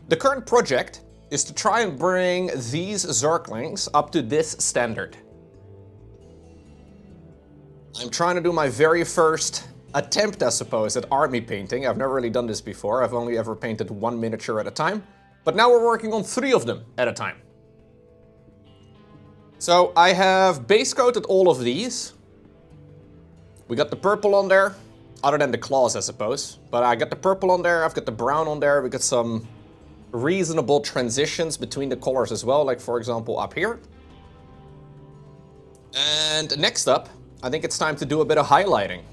The current project is to try and bring these Zerglings up to this standard. I'm trying to do my very first attempt, I suppose, at army painting. I've never really done this before. I've only ever painted one miniature at a time. But now we're working on 3 of them at a time. So I have base coated all of these. We got the purple on there, other than the claws, I suppose. But I got the purple on there, I've got the brown on there. We got some reasonable transitions between the colors as well, like for example up here. And next up, I think it's time to do a bit of highlighting.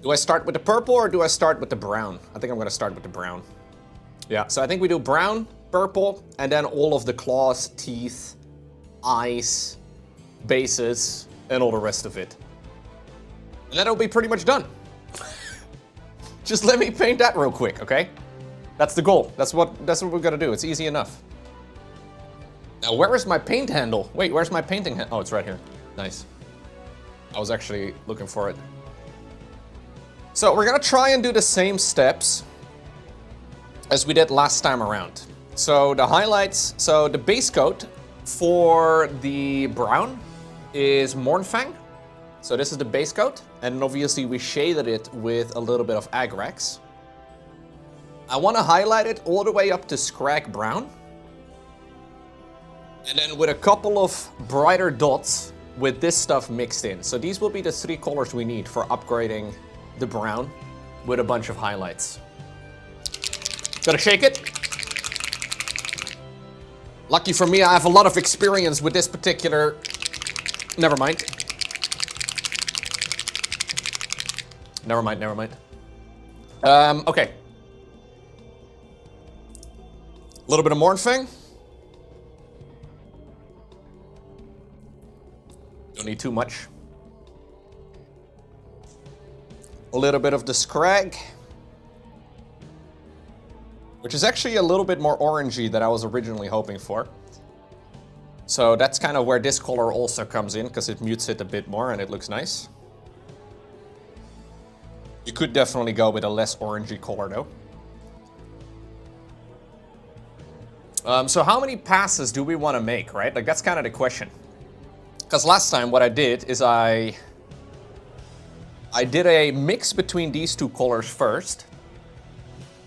Do I start with the purple or do I start with the brown? I think I'm gonna start with the brown. Yeah, so I think we do brown, purple, and then all of the claws, teeth, eyes, bases, and all the rest of it. And that'll be pretty much done. Just let me paint that real quick, okay? That's the goal. That's what we're gonna do. It's easy enough. Now, where is my paint handle? Wait, where's my painting handle? Oh, it's right here. Nice. I was actually looking for it. So we're gonna try and do the same steps as we did last time around. So the highlights, so the base coat for the brown is Mournfang. So this is the base coat, and obviously we shaded it with a little bit of Agrax. I want to highlight it all the way up to Scrag Brown. And then with a couple of brighter dots with this stuff mixed in. So these will be the 3 colors we need for upgrading the brown with a bunch of highlights. Gotta shake it. Lucky for me, I have a lot of experience with this particular... Never mind. Never mind. Okay. A little bit of Mournfang. Don't need too much. A little bit of the Scrag, which is actually a little bit more orangey than I was originally hoping for. So that's kind of where this color also comes in, because it mutes it a bit more and it looks nice. You could definitely go with a less orangey color though. So how many passes do we want to make, right? Like that's kind of the question. Because last time what I did is I did a mix between these 2 colors first,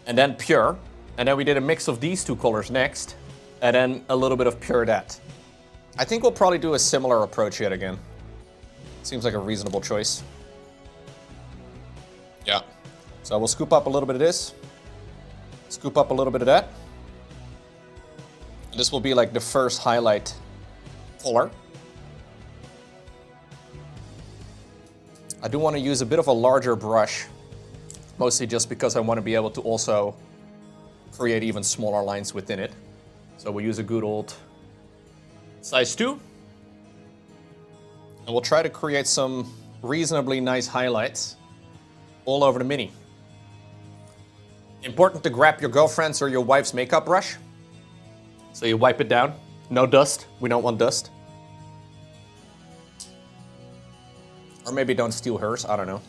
and then pure, and then we did a mix of these 2 colors next, and then a little bit of pure that. I think we'll probably do a similar approach yet again. Seems like a reasonable choice. Yeah. So we'll scoop up a little bit of this, scoop up a little bit of that. This will be like the first highlight color. I do want to use a bit of a larger brush, mostly just because I want to be able to also create even smaller lines within it. So we'll use a good old size 2. And we'll try to create some reasonably nice highlights all over the mini. Important to grab your girlfriend's or your wife's makeup brush. So you wipe it down. No dust. We don't want dust. Or maybe don't steal hers. I don't know.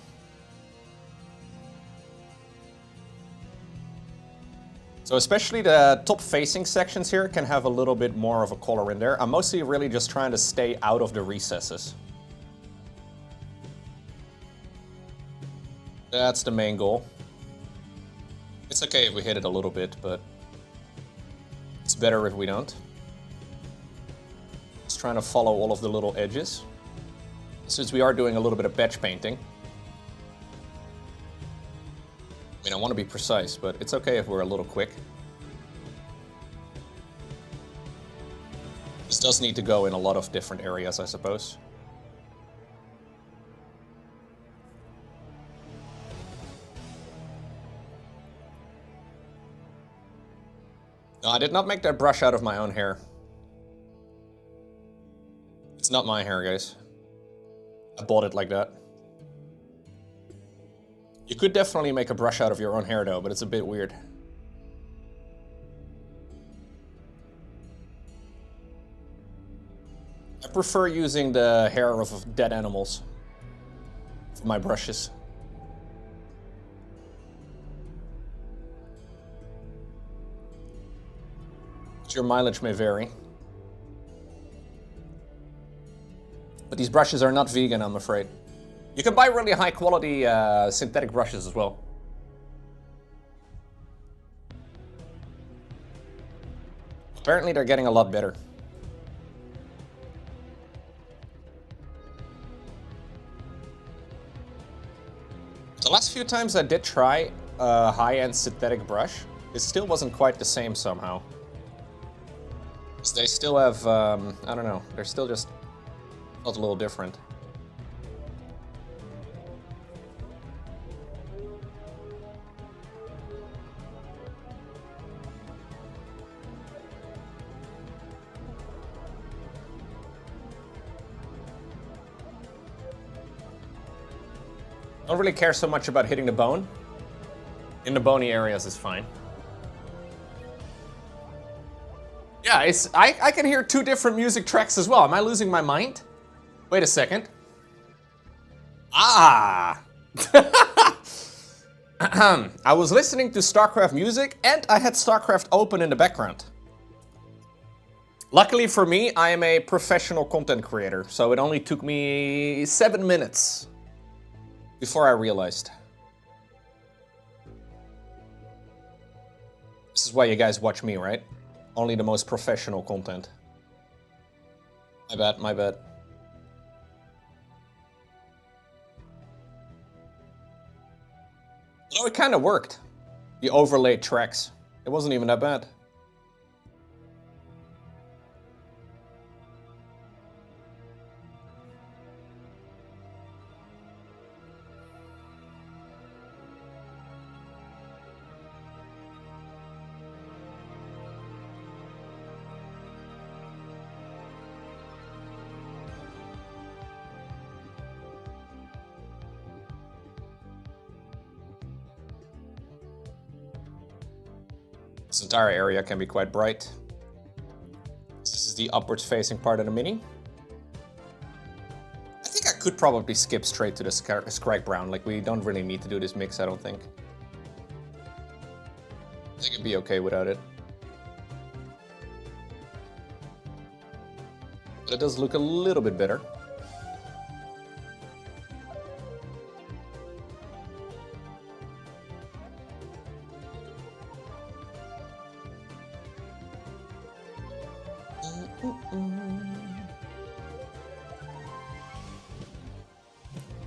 So especially the top facing sections here can have a little bit more of a color in there. I'm mostly really just trying to stay out of the recesses. That's the main goal. It's okay if we hit it a little bit, but it's better if we don't. Just trying to follow all of the little edges. Since we are doing a little bit of batch painting. I mean, I want to be precise, but it's okay if we're a little quick. This does need to go in a lot of different areas, I suppose. No, I did not make that brush out of my own hair. It's not my hair, guys. I bought it like that. You could definitely make a brush out of your own hair though, but it's a bit weird. I prefer using the hair of dead animals for my brushes. Your mileage may vary. But these brushes are not vegan, I'm afraid. You can buy really high quality synthetic brushes as well. Apparently they're getting a lot better. The last few times I did try a high-end synthetic brush, it still wasn't quite the same somehow. They still have, I don't know, they're still just felt a little different. Don't really care so much about hitting the bone. In the bony areas is fine. Yeah, I can hear two different music tracks as well. Am I losing my mind? Wait a second. Ah! I was listening to StarCraft music and I had StarCraft open in the background. Luckily for me, I am a professional content creator, so it only took me 7 minutes before I realized. This is why you guys watch me, right? Only the most professional content. My bad, my bad. Although it kind of worked. The overlaid tracks. It wasn't even that bad. This entire area can be quite bright. This is the upwards facing part of the mini. I think I could probably skip straight to the Scrag Brown. Like, we don't really need to do this mix, I don't think. I think it'd be okay without it. But it does look a little bit better.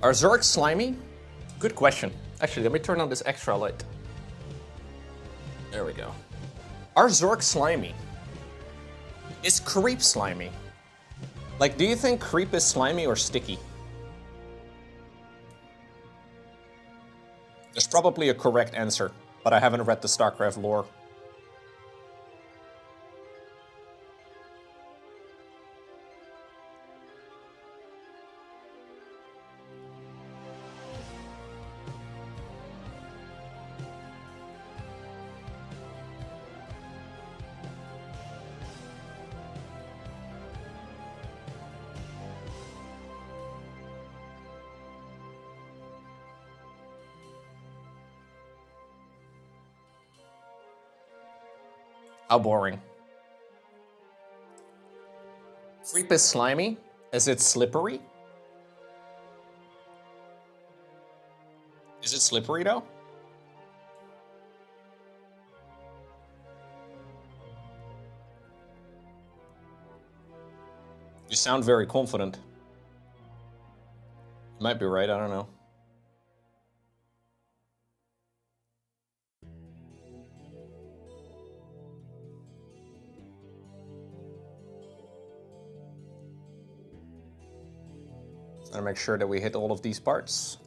Are Zerg slimy? Good question. Actually, let me turn on this extra light. There we go. Are Zerg slimy? Is creep slimy? Like, do you think creep is slimy or sticky? There's probably a correct answer, but I haven't read the StarCraft lore. How boring. Creep is slimy? Is it slippery? Is it slippery though? You sound very confident. You might be right, I don't know. Gotta make sure that we hit all of these parts.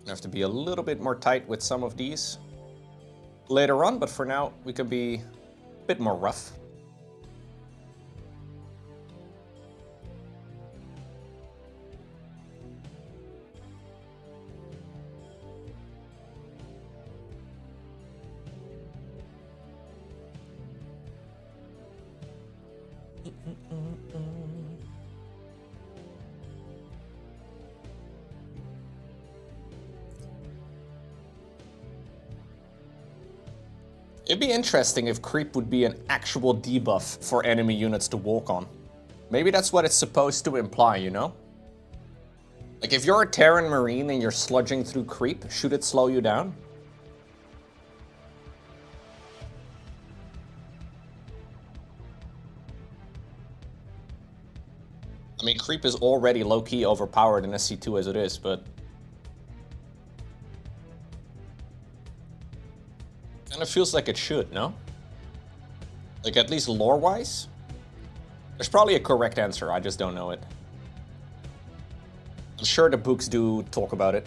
I have to be a little bit more tight with some of these later on, but for now we can be a bit more rough. It'd be interesting if creep would be an actual debuff for enemy units to walk on. Maybe that's what it's supposed to imply, you know? Like, if you're a Terran Marine and you're sludging through creep, should it slow you down? I mean, creep is already low-key overpowered in SC2 as it is, but... kind of feels like it should, no? Like, at least lore-wise? There's probably a correct answer, I just don't know it. I'm sure the books do talk about it.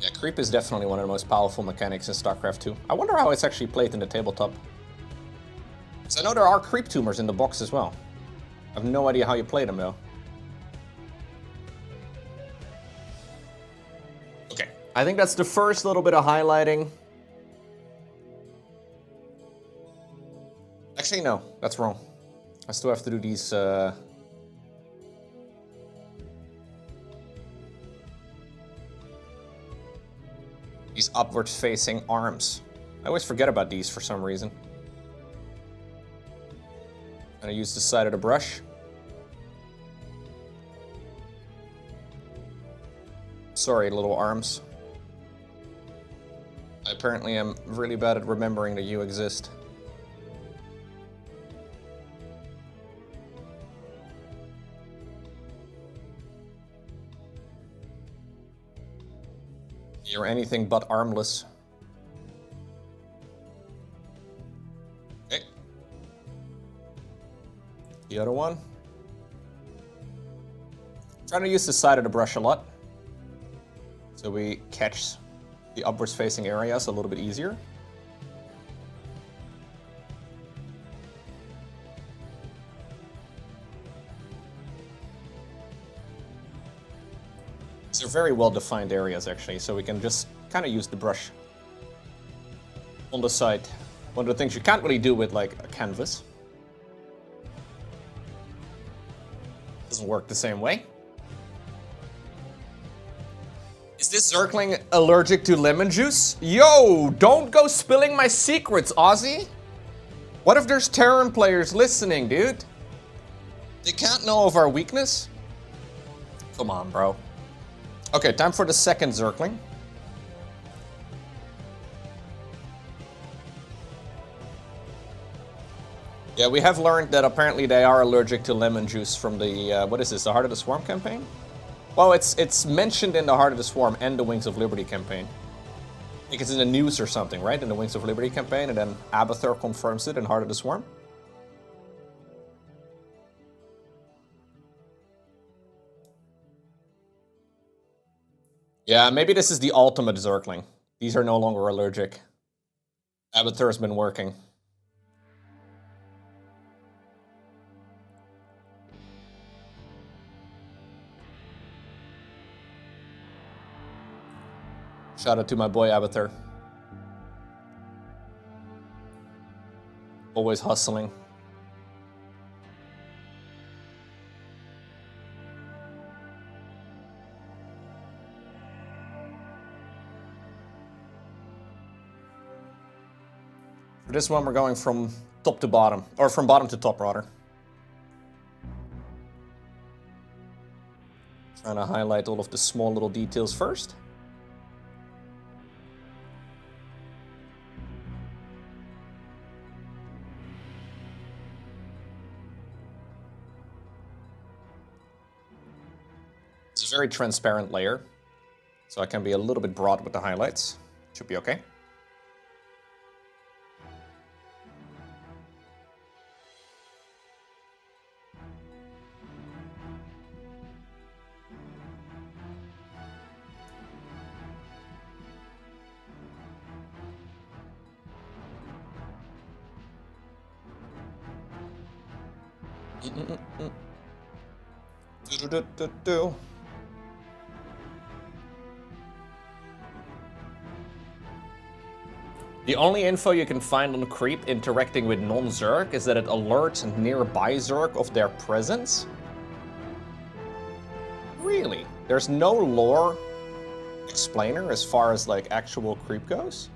Yeah, creep is definitely one of the most powerful mechanics in StarCraft 2. I wonder how it's actually played in the tabletop. Because I know there are creep tumors in the box as well. I have no idea how you play them, though. Okay, I think that's the first little bit of highlighting. Actually, no, that's wrong. I still have to do these, these upwards-facing arms. I always forget about these for some reason. I'm gonna use the side of the brush. Sorry, little arms. I apparently am really bad at remembering that you exist. You're anything but armless. Okay. The other one. Trying to use the side of the brush a lot, so we catch the upwards facing areas a little bit easier. These are very well defined areas actually, so we can just kind of use the brush on the side. One of the things you can't really do with like a canvas. Doesn't work the same way. Is this Zergling allergic to lemon juice? Yo, don't go spilling my secrets, Ozzy. What if there's Terran players listening, dude? They can't know of our weakness? Come on, bro. Okay, time for the second Zergling. Yeah, we have learned that apparently they are allergic to lemon juice from the, what is this, the Heart of the Swarm campaign? Well, it's mentioned in the Heart of the Swarm and the Wings of Liberty campaign. I think it's in the news or something, right? In the Wings of Liberty campaign, and then Abathur confirms it in Heart of the Swarm. Yeah, maybe this is the ultimate Zergling. These are no longer allergic. Abathur's been working. Shout out to my boy Abathur. Always hustling. For this one, we're going from top to bottom, or from bottom to top, rather. Trying to highlight all of the small little details first. It's a very transparent layer, so I can be a little bit broad with the highlights. Should be okay. Do. The only info you can find on Creep interacting with non-Zerg is that it alerts nearby Zerg of their presence. Really? There's no lore explainer as far as like actual Creep goes?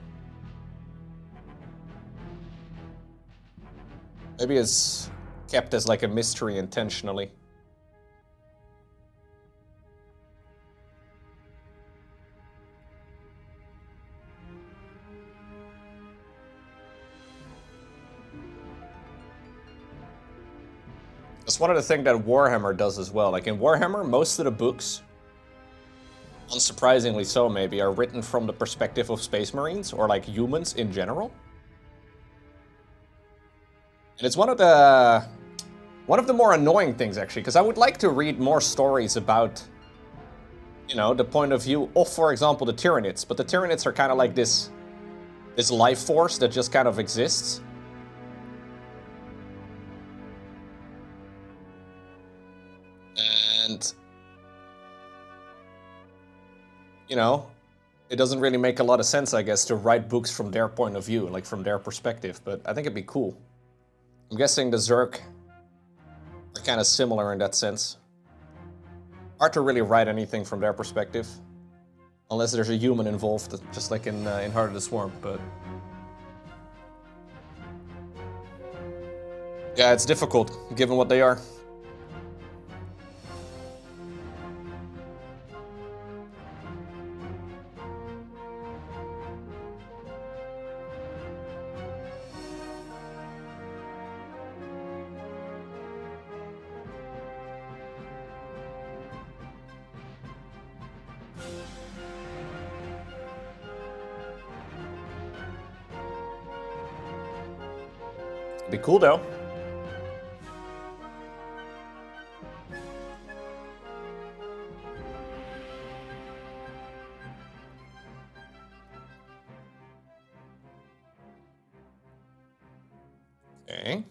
Maybe it's kept as like a mystery intentionally. That's one of the things that Warhammer does as well. Like in Warhammer, most of the books, unsurprisingly so maybe, are written from the perspective of Space Marines or like humans in general. And it's one of the more annoying things actually, because I would like to read more stories about, you know, the point of view of, for example, the Tyranids. But the Tyranids are kind of like this life force that just kind of exists. And, you know, it doesn't really make a lot of sense, I guess, to write books from their point of view, like from their perspective, but I think it'd be cool. I'm guessing the Zerg are kind of similar in that sense. Hard to really write anything from their perspective, unless there's a human involved, just like in Heart of the Swarm, but... yeah, it's difficult, given what they are. Be cool though. Okay.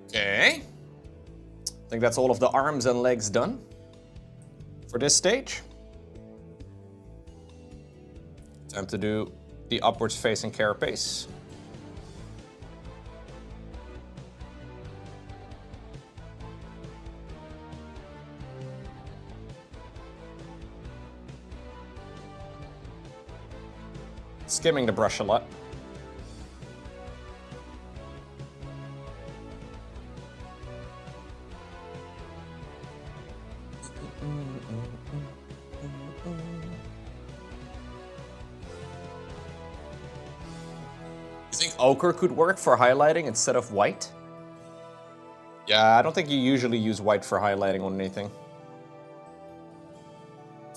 Okay. I think that's all of the arms and legs done for this stage. Time to do the upwards facing carapace. Skimming the brush a lot. You think ochre could work for highlighting instead of white? Yeah, I don't think you usually use white for highlighting on anything.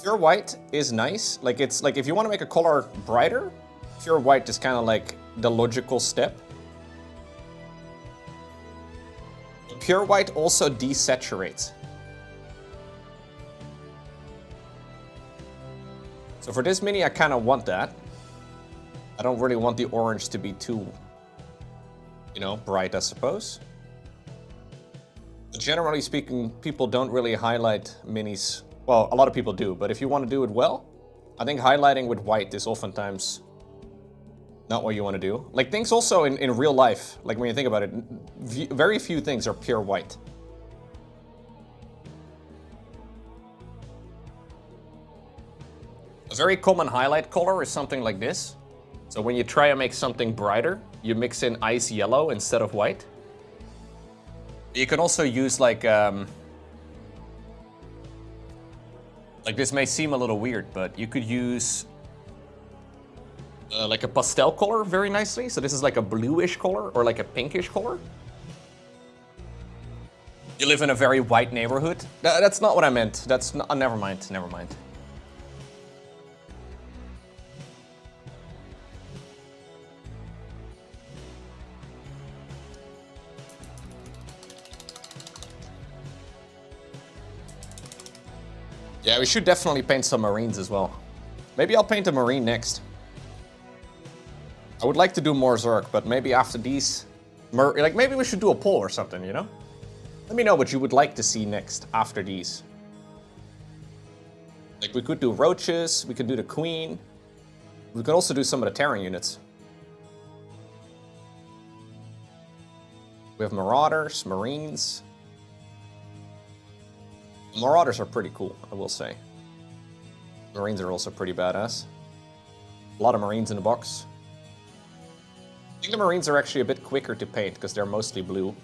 Pure white is nice. Like, it's like if you want to make a color brighter, pure white is kind of like the logical step. Pure white also desaturates. So for this mini, I kind of want that. I don't really want the orange to be too, you know, bright, I suppose. But generally speaking, people don't really highlight minis. Well, a lot of people do, but if you want to do it well, I think highlighting with white is oftentimes not what you want to do. Like things also in real life, like when you think about it, very few things are pure white. A very common highlight color is something like this. So when you try to make something brighter, you mix in ice yellow instead of white. You can also use like this may seem a little weird, but you could use like a pastel color very nicely. So this is like a bluish color or like a pinkish color. You live in a very white neighborhood. That's not what I meant. That's not, never mind, never mind. Yeah, we should definitely paint some Marines as well. Maybe I'll paint a Marine next. I would like to do more Zerg, but maybe after these... like, maybe we should do a poll or something, you know? Let me know what you would like to see next after these. Like, we could do Roaches, we could do the Queen. We could also do some of the Terran units. We have Marauders, Marines. Marauders are pretty cool, I will say. Marines are also pretty badass. A lot of Marines in the box. I think the Marines are actually a bit quicker to paint because they're mostly blue.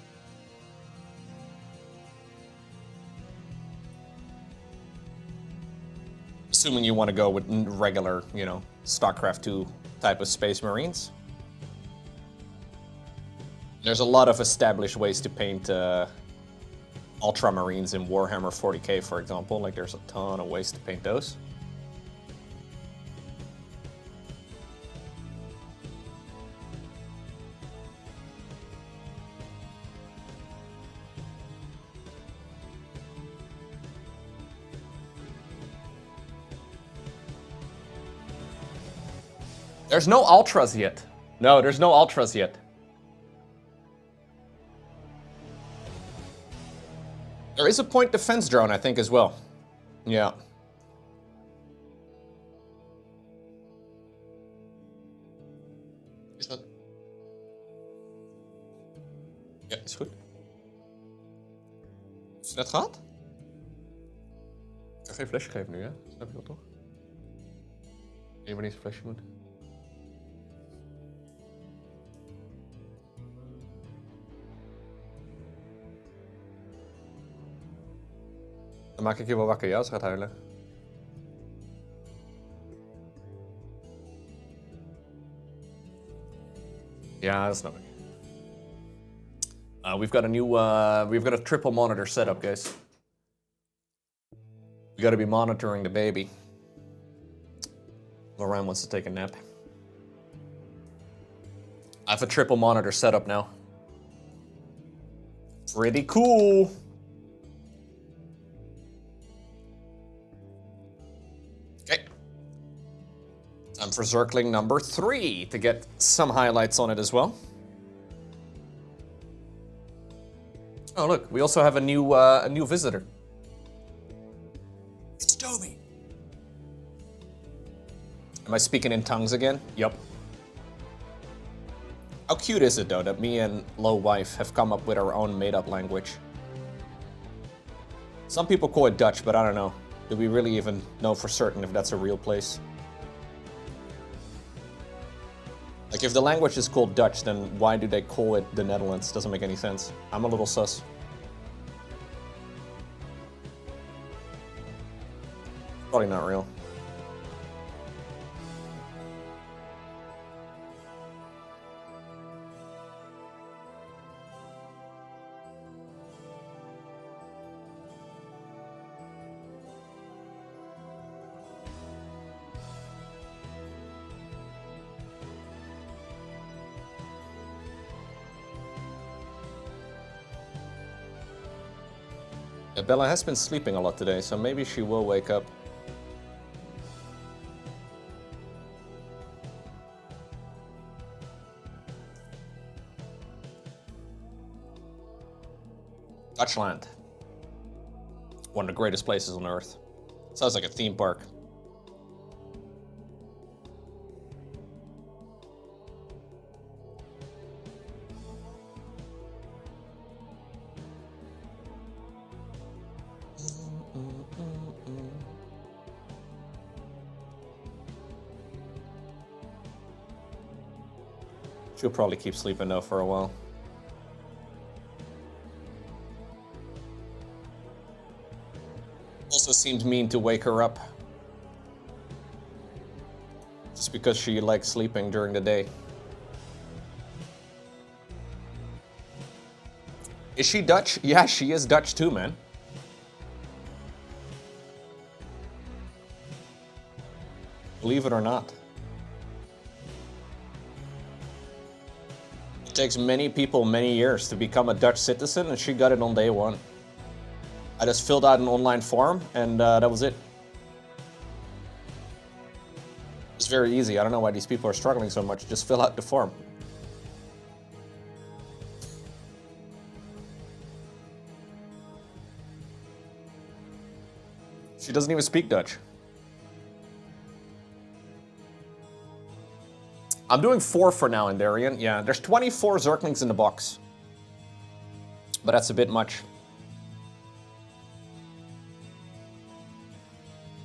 Assuming you want to go with regular, you know, StarCraft 2 type of Space Marines. There's a lot of established ways to paint Ultramarines in Warhammer 40k, for example. Like, there's a ton of ways to paint those. There's no Ultras yet. No, there's no Ultras yet. There is a point defense drone, I think, as well. Yeah. Is dat... Ja, is goed. Is het net gehad? Ik ga geen flesje geven nu, hè? Snap je wel, toch? Je maar niet een flesje moet. Dan maak ik je wel wakker, ja, als je gaat huilen. Ja, dat snap ik. We've got a triple monitor setup, guys. We gotta be monitoring the baby. Lorraine wants to take a nap. I have a triple monitor setup now. Pretty cool. Okay. Time for Zergling number 3 to get some highlights on it as well. Oh look, we also have a new visitor. It's Toby. Am I speaking in tongues again? Yup. How cute is it though that me and Low Wife have come up with our own made-up language? Some people call it Dutch, but I don't know. Do we really even know for certain if that's a real place? Like, if the language is called Dutch, then why do they call it the Netherlands? Doesn't make any sense. I'm a little sus. Probably not real. Yeah, Bella has been sleeping a lot today, so maybe she will wake up. Dutchland. One of the greatest places on Earth. Sounds like a theme park. She'll probably keep sleeping though for a while. Also seems mean to wake her up. Just because she likes sleeping during the day. Is she Dutch? Yeah, she is Dutch too, man. Believe it or not. It takes many people many years to become a Dutch citizen, and she got it on day one. I just filled out an online form, and that was it. It's very easy. I don't know why these people are struggling so much. Just fill out the form. She doesn't even speak Dutch. I'm doing 4 for now in Darien. Yeah, there's 24 Zerglings in the box. But that's a bit much.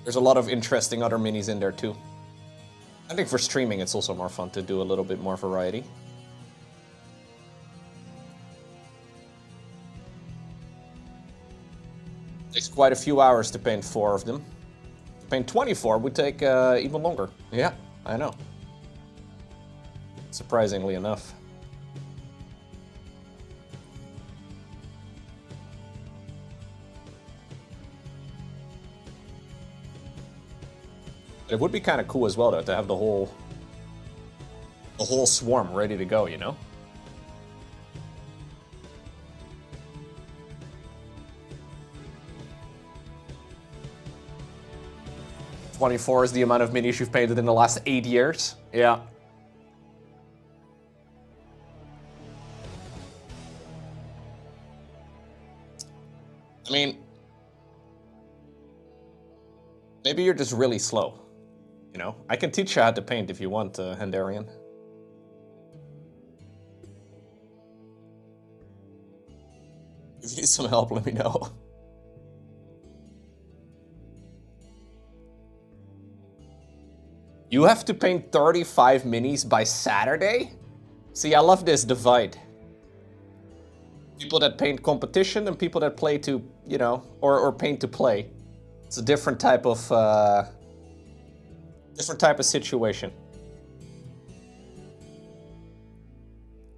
There's a lot of interesting other minis in there too. I think for streaming it's also more fun to do a little bit more variety. Takes quite a few hours to paint 4 of them. To paint 24 would take even longer. Yeah, I know. Surprisingly enough. It would be kind of cool as well, though, to have the whole swarm ready to go, you know? $24 is the amount of minis you've painted in the last 8 years. Yeah. I mean, maybe you're just really slow. You know, I can teach you how to paint if you want, Handarian. If you need some help, let me know. You have to paint 35 minis by Saturday? See, I love this divide. People that paint competition and people that play to, you know, or paint to play. It's a different type of situation.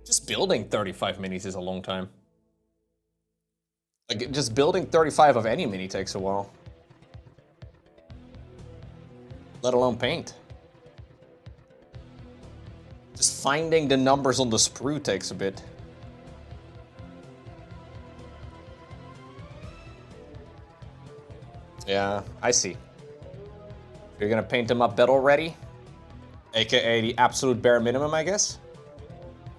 Just building 35 minis is a long time. Like, just building 35 of any mini takes a while. Let alone paint. Just finding the numbers on the sprue takes a bit. Yeah, I see. You're gonna paint them up battle ready, aka the absolute bare minimum, I guess,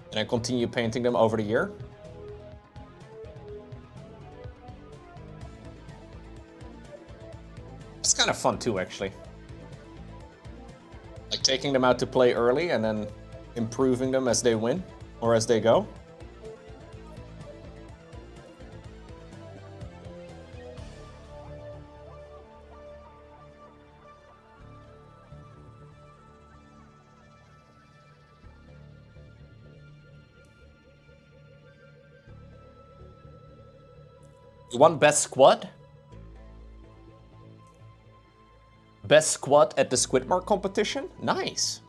and then continue painting them over the year. It's kind of fun too, actually. Like taking them out to play early and then improving them as they win or as they go. You won best squad? Best squad at the Squidmark competition? Nice.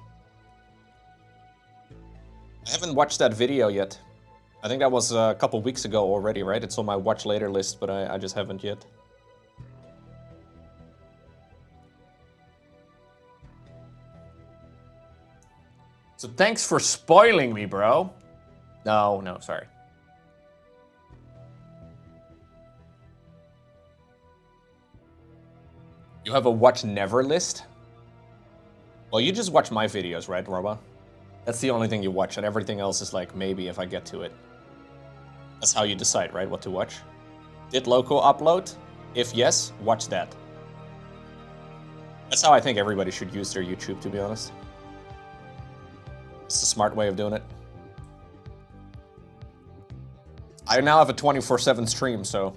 I haven't watched that video yet. I think that was a couple weeks ago already, right? It's on my watch later list, but I just haven't yet. So thanks for spoiling me, bro. No, sorry. You have a watch never list? Well, you just watch my videos, right, Roba? That's the only thing you watch, and everything else is like, maybe if I get to it. That's how you decide, right, what to watch? Did Loco upload? If yes, watch that. That's how I think everybody should use their YouTube, to be honest. It's a smart way of doing it. I now have a 24/7 stream, so...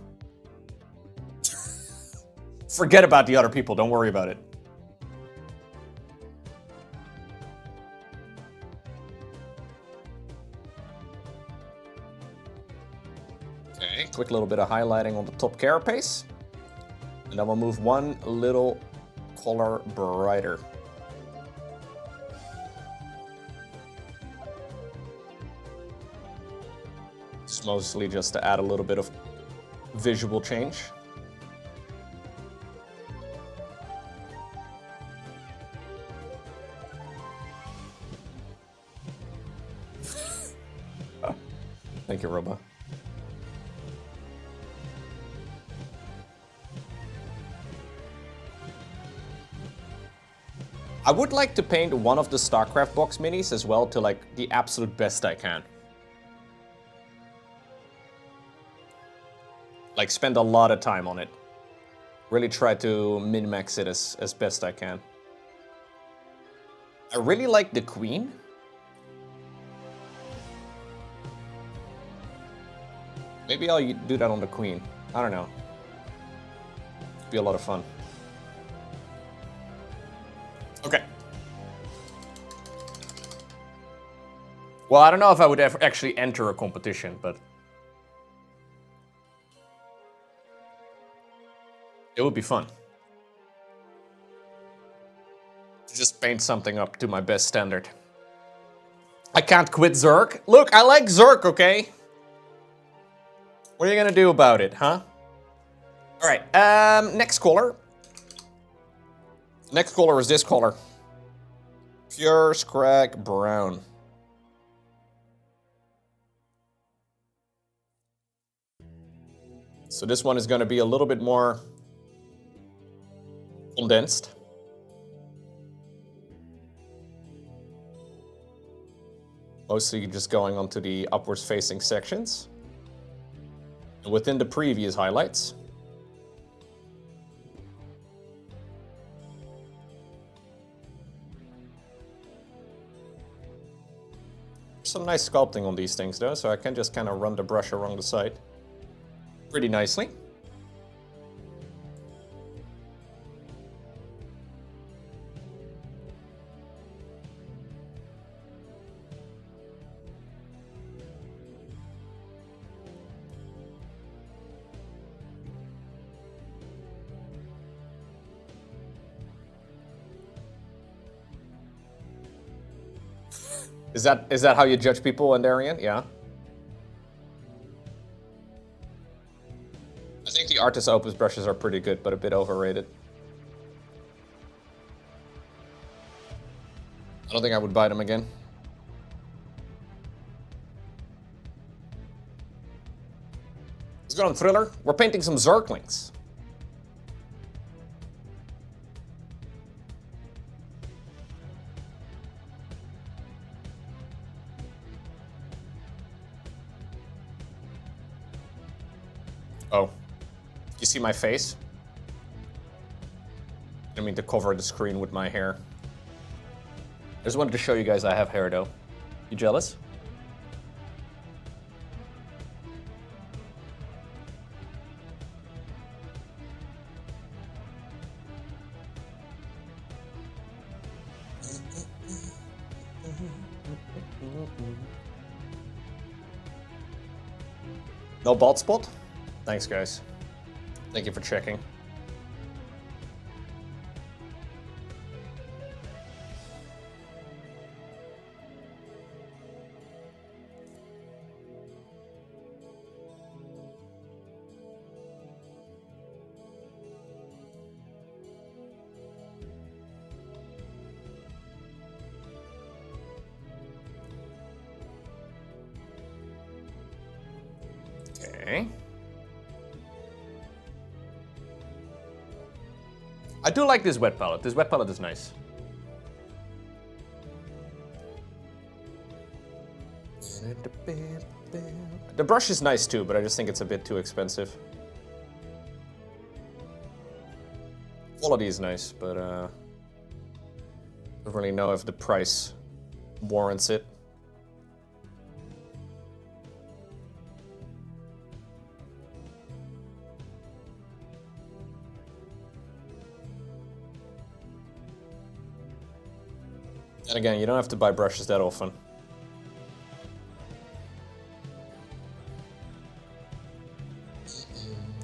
Forget about the other people, don't worry about it. Okay, quick little bit of highlighting on the top carapace. And then we'll move one little color brighter. It's mostly just to add a little bit of visual change. Thank you, Roba. I would like to paint one of the StarCraft box minis as well to like the absolute best I can. Like spend a lot of time on it. Really try to min-max it as best I can. I really like the Queen. Maybe I'll do that on the Queen. I don't know. It'd be a lot of fun. Okay. Well, I don't know if I would ever actually enter a competition, but it would be fun. To just paint something up to my best standard. I can't quit Zerg. Look, I like Zerg, okay? What are you gonna do about it, huh? All right, next color. Next color is this color. Pure Scrag Brown. So this one is gonna be a little bit more condensed. Mostly just going onto the upwards facing sections. And within the previous highlights. Some nice sculpting on these things though, so I can just kind of run the brush along the side pretty nicely. Is that how you judge people in Darien? Yeah. I think the Artis Opus brushes are pretty good, but a bit overrated. I don't think I would buy them again. Let's go on Thriller. We're painting some Zerglings. Oh, you see my face? I didn't mean to cover the screen with my hair. I just wanted to show you guys I have hair though. You jealous? No bald spot? Thanks, guys. Thank you for checking. Okay. I do like this wet palette. This wet palette is nice. The brush is nice too, but I just think it's a bit too expensive. Quality is nice, but I don't really know if the price warrants it. And again, you don't have to buy brushes that often.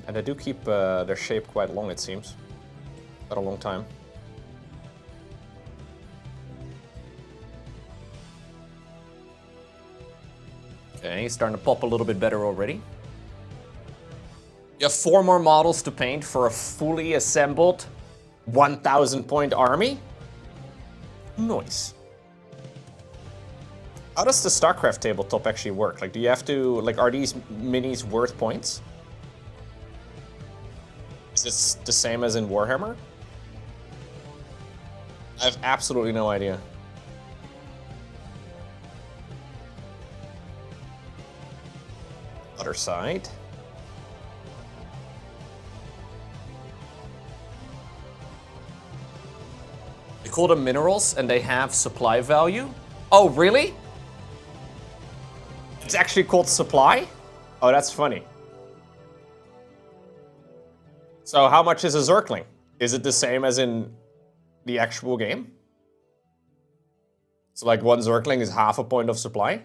And they do keep their shape quite long, it seems. Quite a long time. Okay, he's starting to pop a little bit better already. You have 4 more models to paint for a fully assembled 1,000 point army? Nice. How does the StarCraft tabletop actually work? Like, do you have to, like, are these minis worth points? Is this the same as in Warhammer? I have absolutely no idea. Other side. They call them minerals and they have supply value. Oh, really? It's actually called supply? Oh, that's funny. So how much is a Zergling? Is it the same as in the actual game? So like one Zergling is half a point of supply?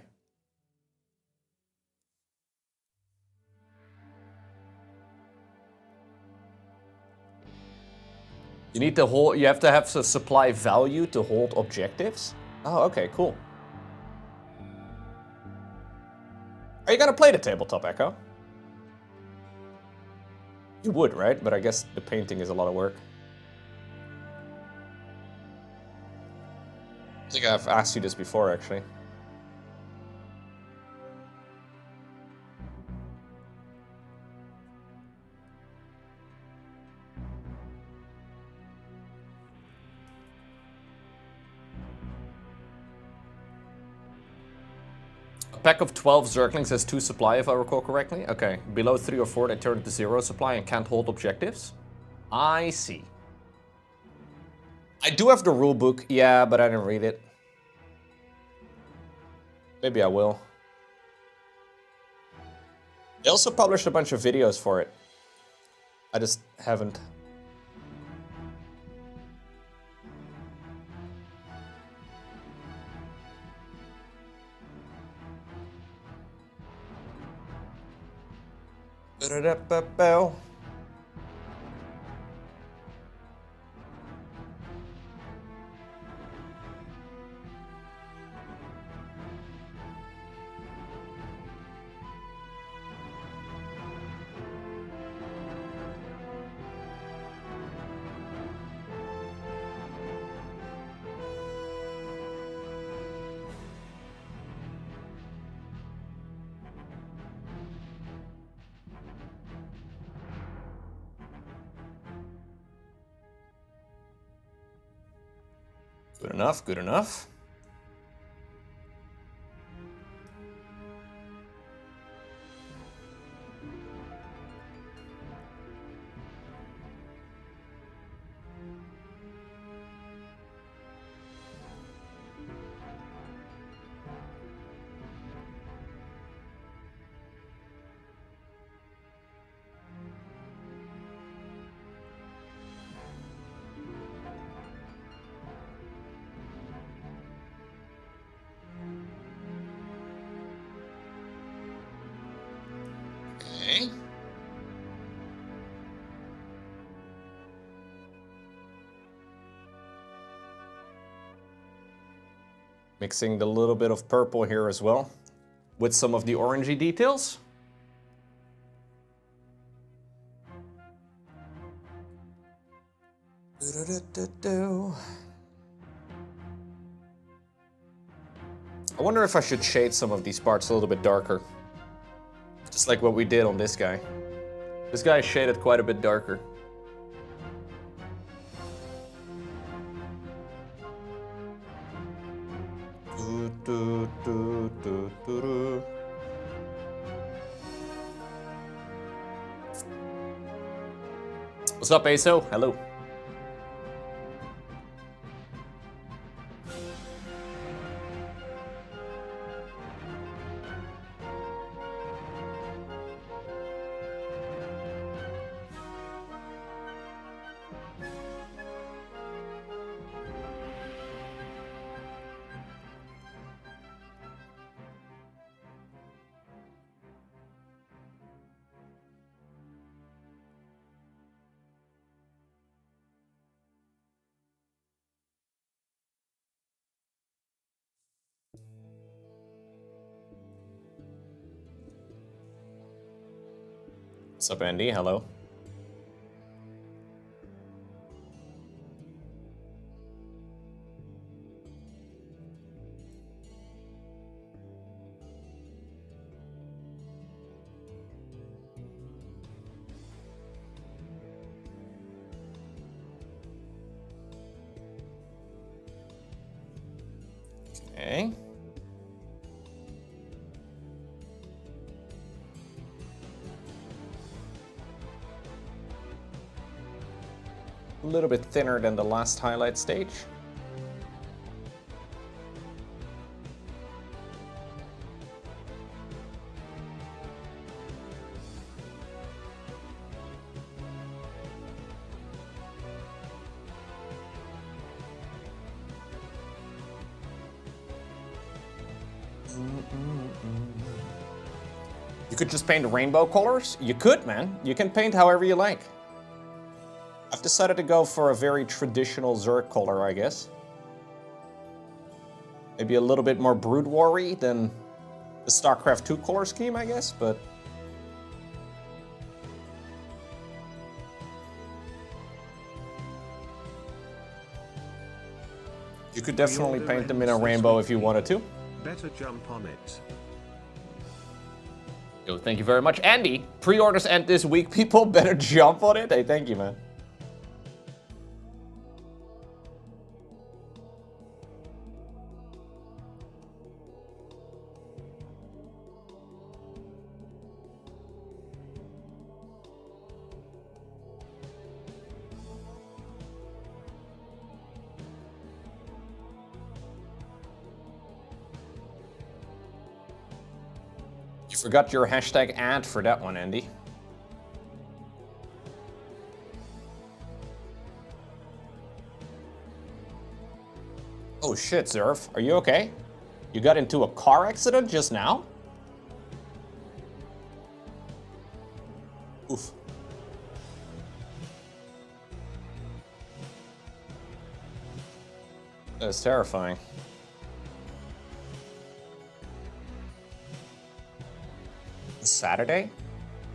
You need to hold, you have to have the supply value to hold objectives? Oh, okay, cool. Are you gonna play the tabletop, Echo? You would, right? But I guess the painting is a lot of work. I think I've asked you this before, actually. A pack of 12 Zerglings has 2 supply, if I recall correctly. Okay, below 3 or 4, they turn into 0 supply and can't hold objectives. I see. I do have the rule book, yeah, but I didn't read it. Maybe I will. They also published a bunch of videos for it. I just haven't. Ba-da-da-ba-bow. Good enough, good enough. Okay. Mixing the little bit of purple here as well, with some of the orangey details. I wonder if I should shade some of these parts a little bit darker. Just like what we did on this guy. This guy is shaded quite a bit darker. What's up, Aso? Hello. What's up, Andy? Hello. A little bit thinner than the last highlight stage. You could just paint rainbow colors? You could, man. You can paint however you like. I've decided to go for a very traditional Zerg color, I guess. Maybe a little bit more Brood War-y than the StarCraft 2 color scheme, I guess, but... You could definitely paint them in a rainbow if you wanted to. Better jump on it. Yo, thank you very much. Andy, pre-orders end this week. People better jump on it. Hey, thank you, man. You forgot your hashtag ad for that one, Andy. Oh shit, Zerf. Are you okay? You got into a car accident just now? Oof. That's terrifying. Saturday?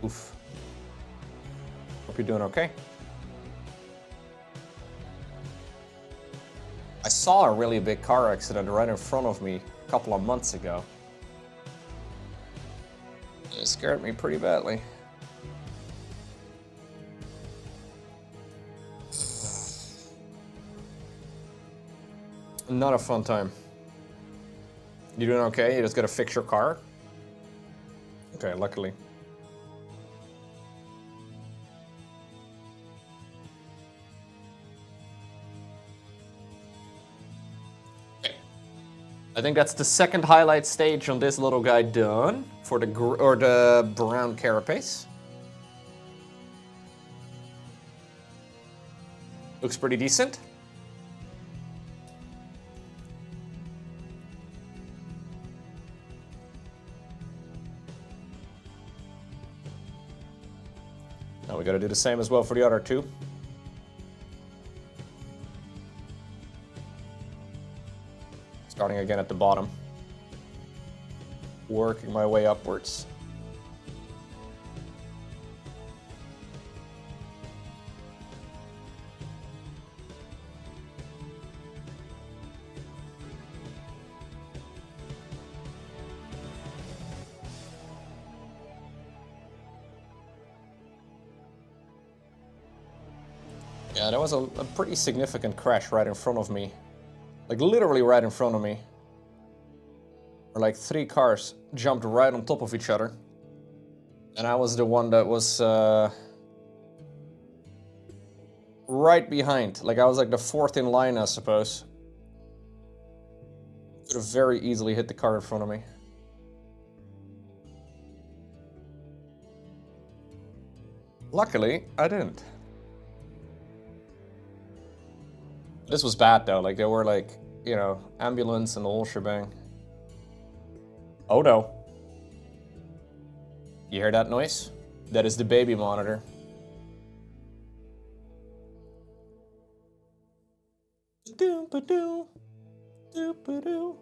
Oof. Hope you're doing okay. I saw a really big car accident right in front of me a couple of months ago. It scared me pretty badly. Not a fun time. You doing okay? You just gotta fix your car? Okay, luckily. Okay. I think that's the second highlight stage on this little guy done for the the brown carapace. Looks pretty decent. Now we gotta do the same as well for the other two. Starting again at the bottom. Working my way upwards. Yeah, that was a pretty significant crash right in front of me. Like literally right in front of me. Or like 3 cars jumped right on top of each other. And I was the one that was right behind. Like I was like the 4th in line, I suppose. Could have very easily hit the car in front of me. Luckily, I didn't. This was bad though, like there were like, you know, ambulance and the whole shebang. Oh no. You hear that noise? That is the baby monitor. Doop-a-doo. Doop-a-doo.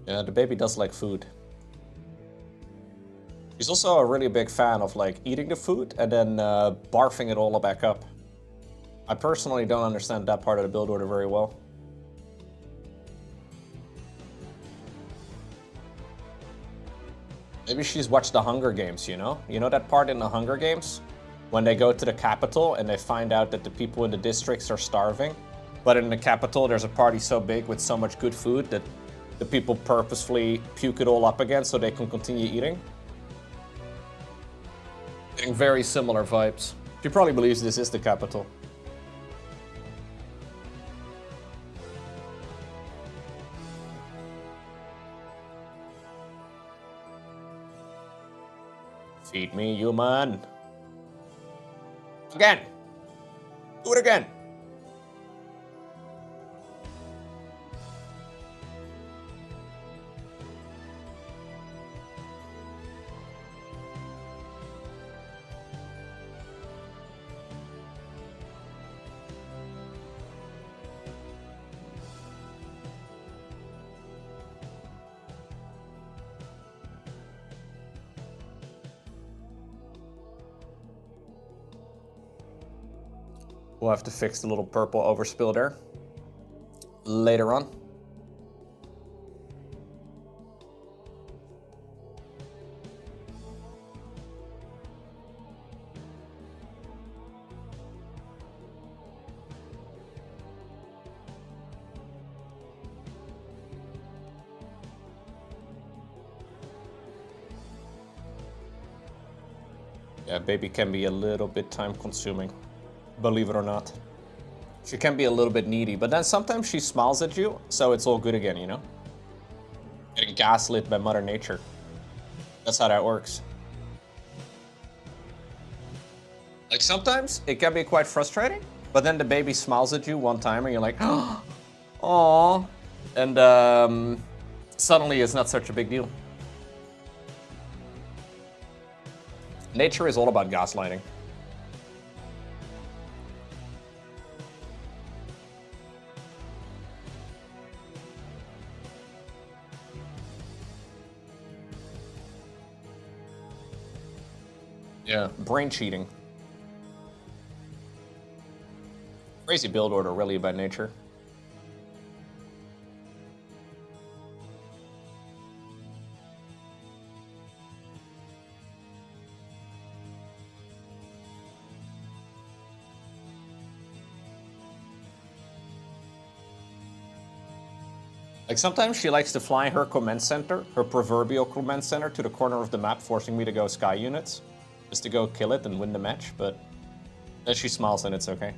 Yeah, the baby does like food. He's also a really big fan of like eating the food and then barfing it all back up. I personally don't understand that part of the build order very well. Maybe she's watched the Hunger Games, you know? You know that part in the Hunger Games? when they go to the capital and they find out that the people in the districts are starving. But in the capital, there's a party so big with so much good food that the people purposefully puke it all up again so they can continue eating. Getting very similar vibes. She probably believes this is the capital. Feed me, human. Again. Do it again. We'll have to fix the little purple overspill there later on. Yeah, baby can be a little bit time consuming. Believe it or not. She can be a little bit needy, but then sometimes she smiles at you, so it's all good again, you know? Getting gaslit by Mother Nature. That's how that works. Like sometimes it can be quite frustrating, but then the baby smiles at you one time and you're like, oh, and suddenly it's not such a big deal. Nature is all about gaslighting. Yeah, brain cheating. Crazy build order, really, by nature. Like sometimes she likes to fly her command center, her proverbial command center, to the corner of the map, forcing me to go sky units. Just to go kill it and win the match, but then she smiles and it's okay.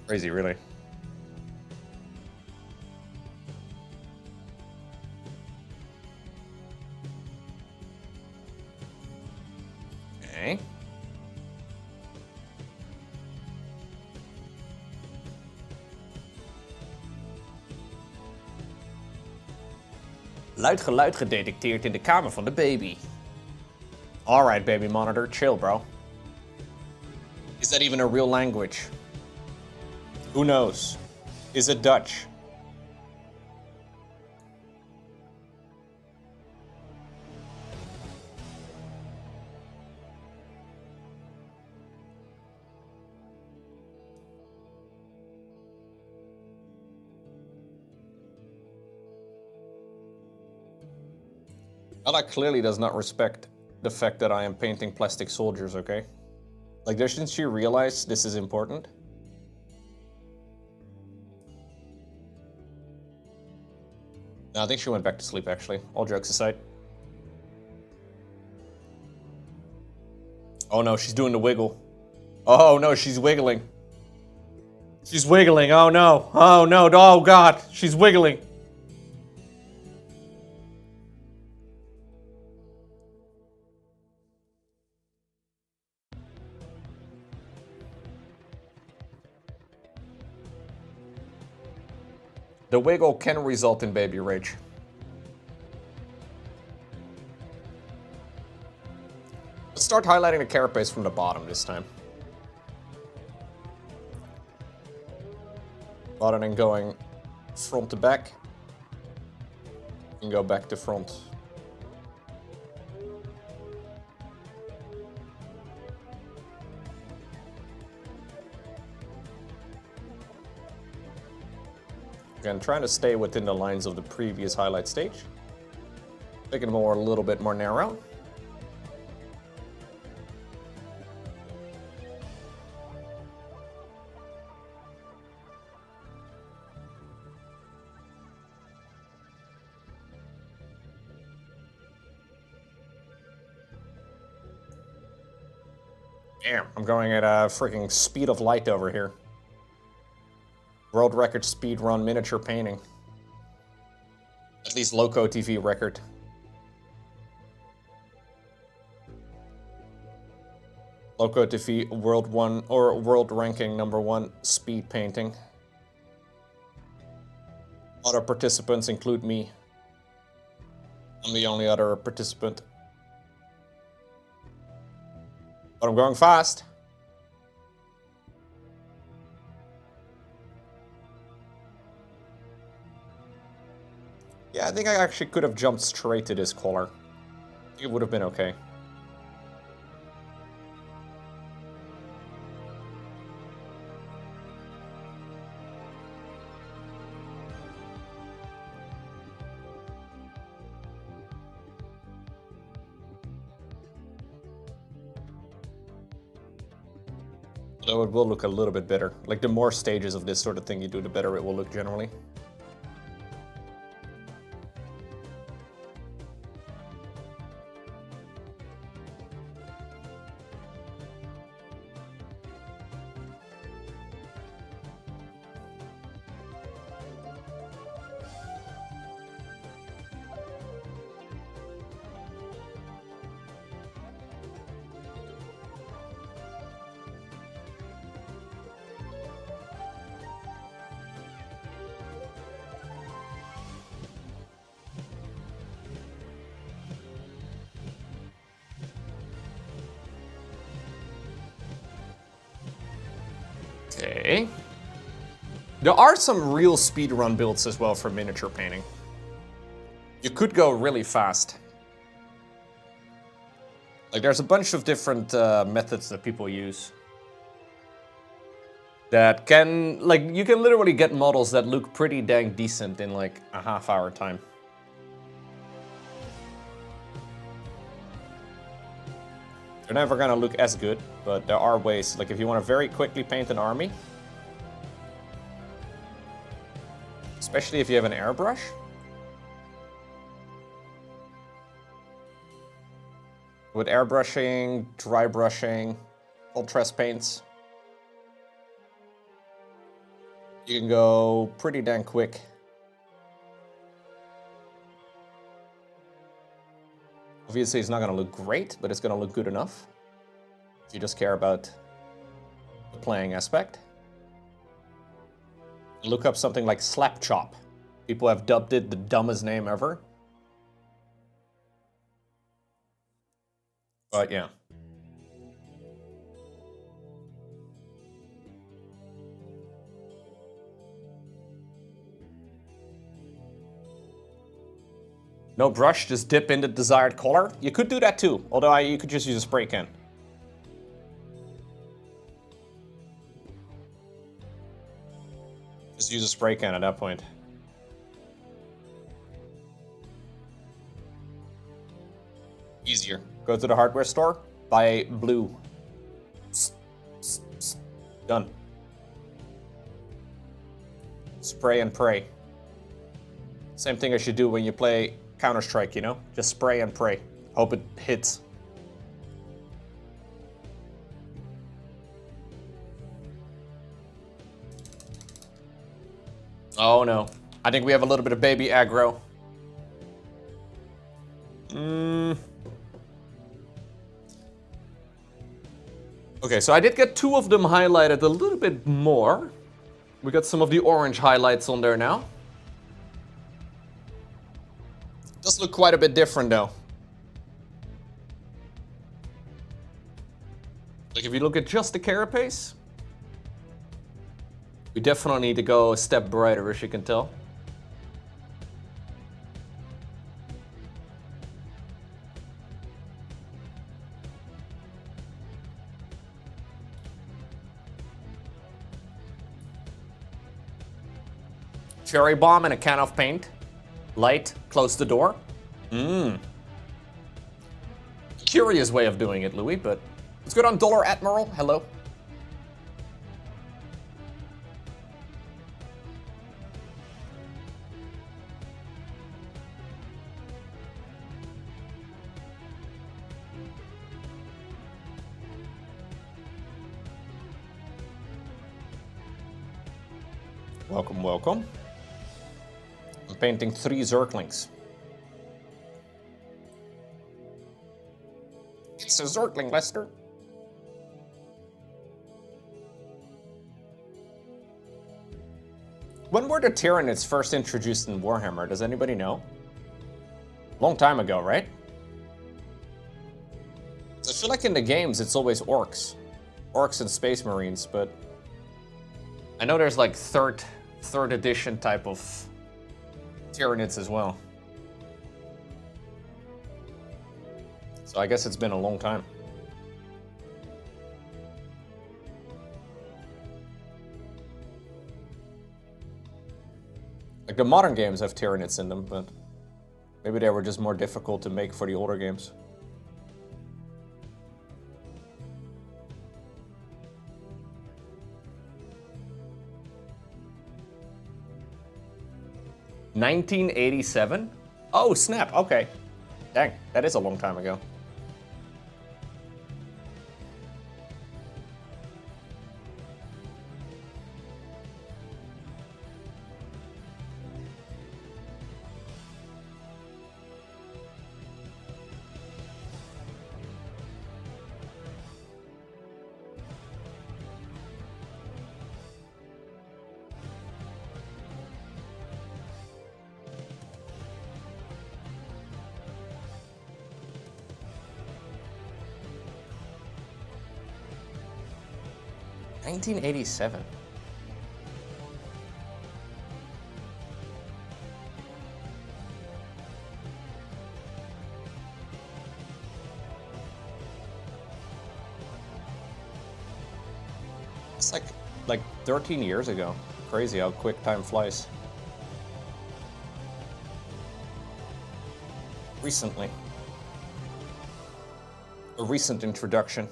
Crazy, really. Okay. Luid geluid gedetecteerd in de kamer van de baby. Alright, baby monitor, chill, bro. Is that even a real language? Who knows? Is it Dutch? Ella clearly does not respect the fact that I am painting plastic soldiers, okay? Like, doesn't she realize this is important? No, I think she went back to sleep, actually. All jokes aside. Oh no, she's doing the wiggle. Oh no, she's wiggling. She's wiggling, oh no. Oh no, oh god, she's wiggling. The wiggle can result in baby rage. Let's start highlighting the carapace from the bottom this time. Rather than going front to back, you can go back to front. Again, trying to stay within the lines of the previous highlight stage. Making it a little bit more narrow. Damn, I'm going at a freaking speed of light over here. World record speed run miniature painting. At least Loco TV record. Loco TV world one or world ranking #1 speed painting. Other participants include me. I'm the only other participant. But I'm going fast. Yeah, I think I actually could have jumped straight to this color. It would have been okay. Although it will look a little bit better. Like, the more stages of this sort of thing you do, the better it will look generally. Okay. There are some real speedrun builds as well for miniature painting. You could go really fast. Like, there's a bunch of different methods that people use. That can, like, you can literally get models that look pretty dang decent in like a half-hour time. They're never gonna look as good, but there are ways. Like, if you want to very quickly paint an army, especially if you have an airbrush, with airbrushing, dry brushing, ultras paints, you can go pretty dang quick. Obviously, it's not going to look great, but it's going to look good enough. If you just care about the playing aspect. Look up something like Slap Chop. People have dubbed it the dumbest name ever. But yeah. No brush, just dip in the desired color. You could do that too, although you could just use a spray can. Just use a spray can at that point. Easier. Go to the hardware store, buy blue. Done. Spray and pray. Same thing as you do when you play Counter-Strike, you know? Just spray and pray. Hope it hits. Oh no. I think we have a little bit of baby aggro. Okay, so I did get 2 of them highlighted a little bit more. We got some of the orange highlights on there now. Does look quite a bit different though. Like, if you look at just the carapace, we definitely need to go a step brighter, as you can tell. Cherry bomb and a can of paint. Light, close the door. Curious way of doing it, Louis, but let's go on Dollar Admiral. Hello. Welcome, welcome. I'm painting 3 Zerglings. It's a Zergling, Lester. When were the Tyranids first introduced in Warhammer? Does anybody know? Long time ago, right? I feel like in the games it's always orcs. Orcs and Space Marines, but I know there's like third edition type of Tyranids as well. So I guess it's been a long time. Like the modern games have Tyranids in them, but maybe they were just more difficult to make for the older games. $1987? Oh, snap, okay. Dang, that is a long time ago. $1987. It's like 13 years ago. Crazy how quick time flies. Recently. A recent introduction.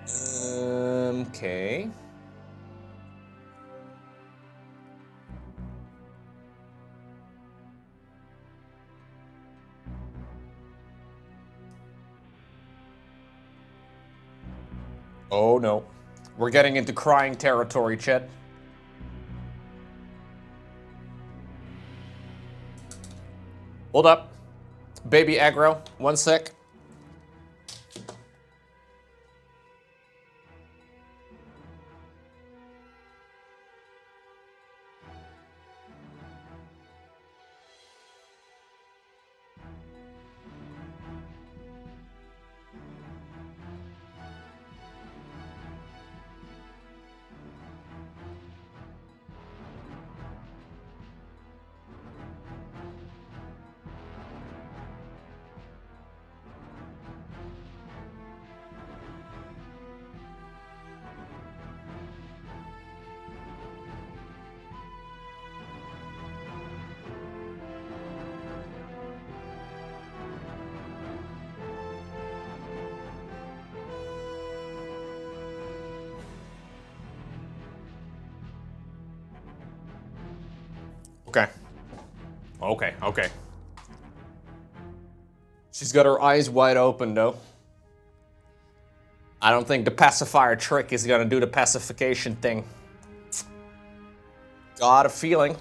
Okay. Oh no. We're getting into crying territory, Chet. Hold up. Baby aggro, 1 sec. Okay. Okay. She's got her eyes wide open, though. I don't think the pacifier trick is gonna do the pacification thing. Got a feeling.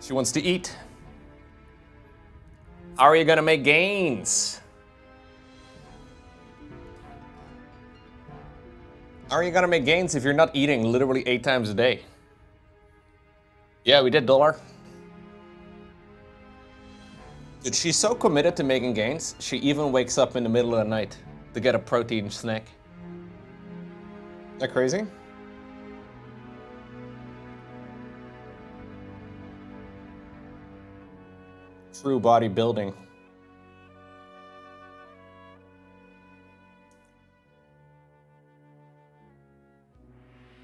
She wants to eat. How are you gonna make gains? How are you gonna make gains if you're not eating literally 8 times a day? Yeah, we did, dollar. Dude, she's so committed to making gains, she even wakes up in the middle of the night to get a protein snack. Is that crazy? True bodybuilding.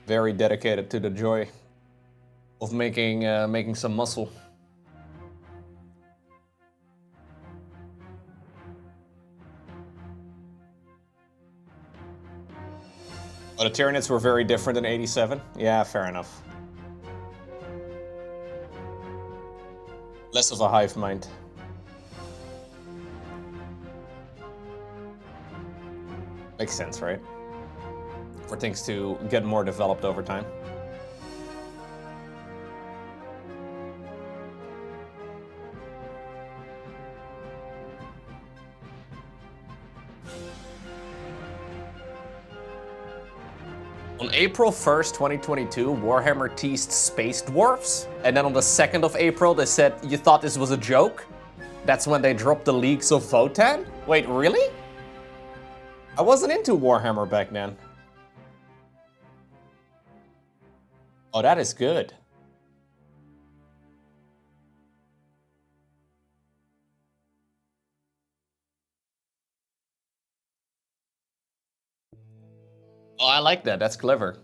Very dedicated to the joy of making some muscle. Oh, the Tyranids were very different in 87? Yeah, fair enough. Less of a hive mind. Makes sense, right? For things to get more developed over time. On April 1st, 2022, Warhammer teased Space Dwarfs, and then on the 2nd of April, they said, you thought this was a joke? That's when they dropped the leaks of Votann? Wait, really? I wasn't into Warhammer back then. Oh, that is good. Oh, I like that. That's clever.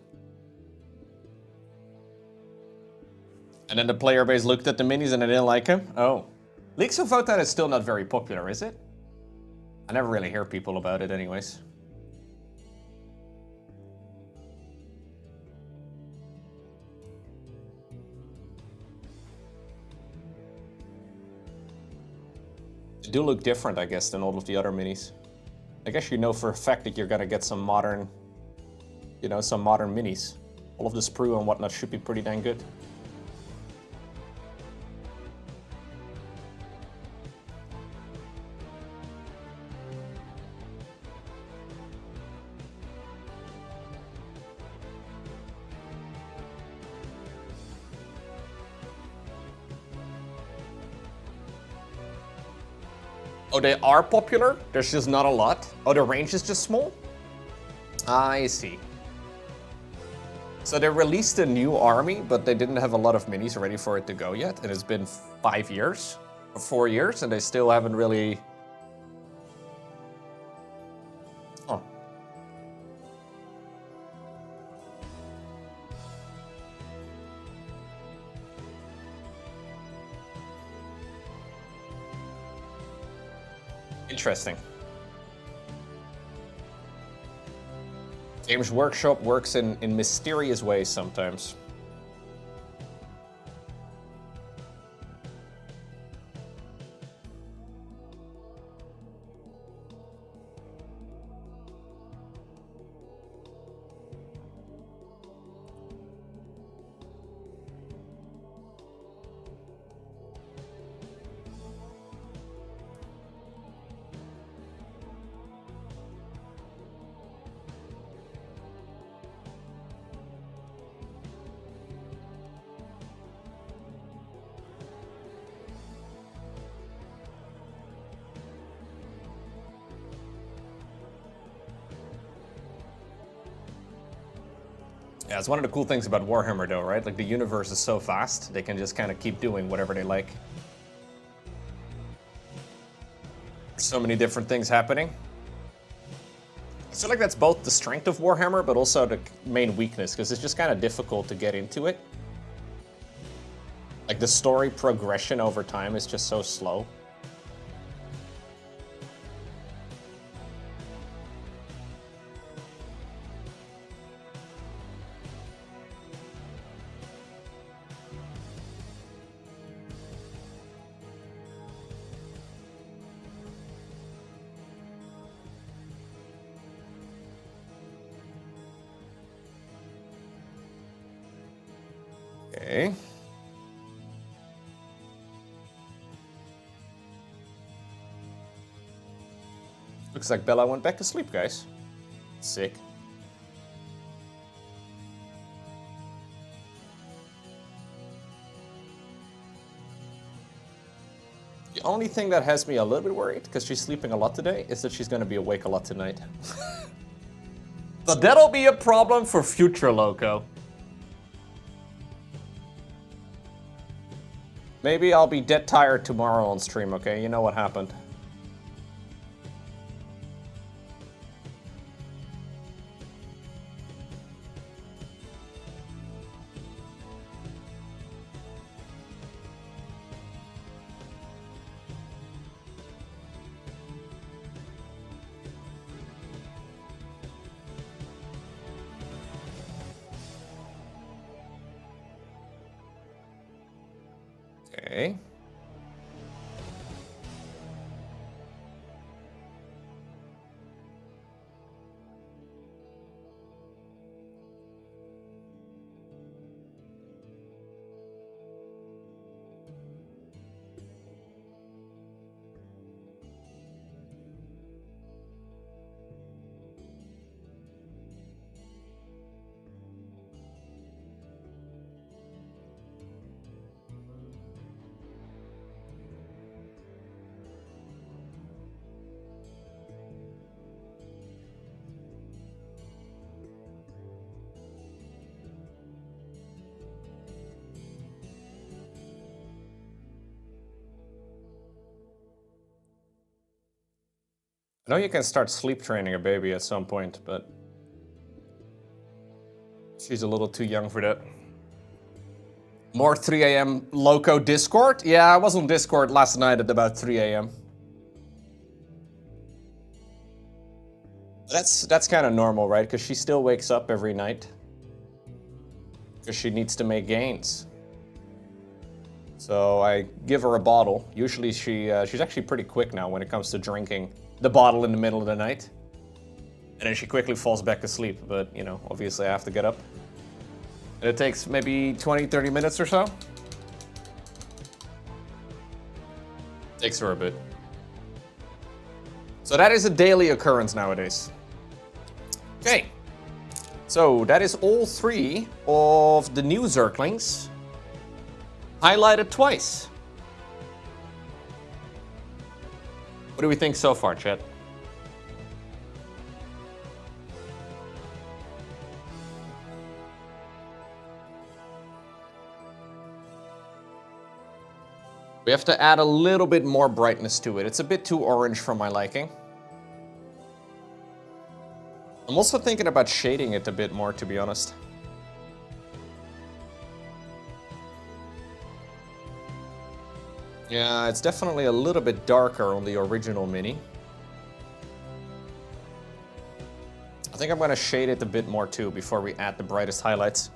And then the player base looked at the minis and they didn't like him? Oh. Leaks of Votann is still not very popular, is it? I never really hear people about it anyways. They do look different, I guess, than all of the other minis. I guess you know for a fact that you're gonna get some modern, you know, some modern minis. All of the sprue and whatnot should be pretty dang good. Oh, they are popular? There's just not a lot? Oh, the range is just small? I see. So they released a new army, but they didn't have a lot of minis ready for it to go yet. And it's been 5 years, or 4 years, and they still haven't really... Oh. Interesting. Games Workshop works in mysterious ways sometimes. Yeah, it's one of the cool things about Warhammer though, right? Like the universe is so vast, they can just kind of keep doing whatever they like. There's so many different things happening. I feel like that's both the strength of Warhammer, but also the main weakness, because it's just kind of difficult to get into it. Like the story progression over time is just so slow. Okay. Looks like Bella went back to sleep, guys. Sick. The only thing that has me a little bit worried, because she's sleeping a lot today, is that she's going to be awake a lot tonight. But that'll be a problem for future Loco. Maybe I'll be dead tired tomorrow on stream, okay? You know what happened. Okay. I know you can start sleep training a baby at some point, but she's a little too young for that. More 3 a.m. Loco Discord? Yeah, I was on Discord last night at about 3 a.m. That's kind of normal, right? Because she still wakes up every night. Because she needs to make gains. So I give her a bottle. Usually she's actually pretty quick now when it comes to drinking the bottle in the middle of the night. And then she quickly falls back asleep, but you know, obviously I have to get up. And it takes maybe 20, 30 minutes or so. Takes her a bit. So that is a daily occurrence nowadays. Okay. So that is all 3 of the new Zerglings highlighted twice. What do we think so far, chat? We have to add a little bit more brightness to it. It's a bit too orange for my liking. I'm also thinking about shading it a bit more, to be honest. Yeah, it's definitely a little bit darker on the original Mini. I think I'm going to shade it a bit more too before we add the brightest highlights.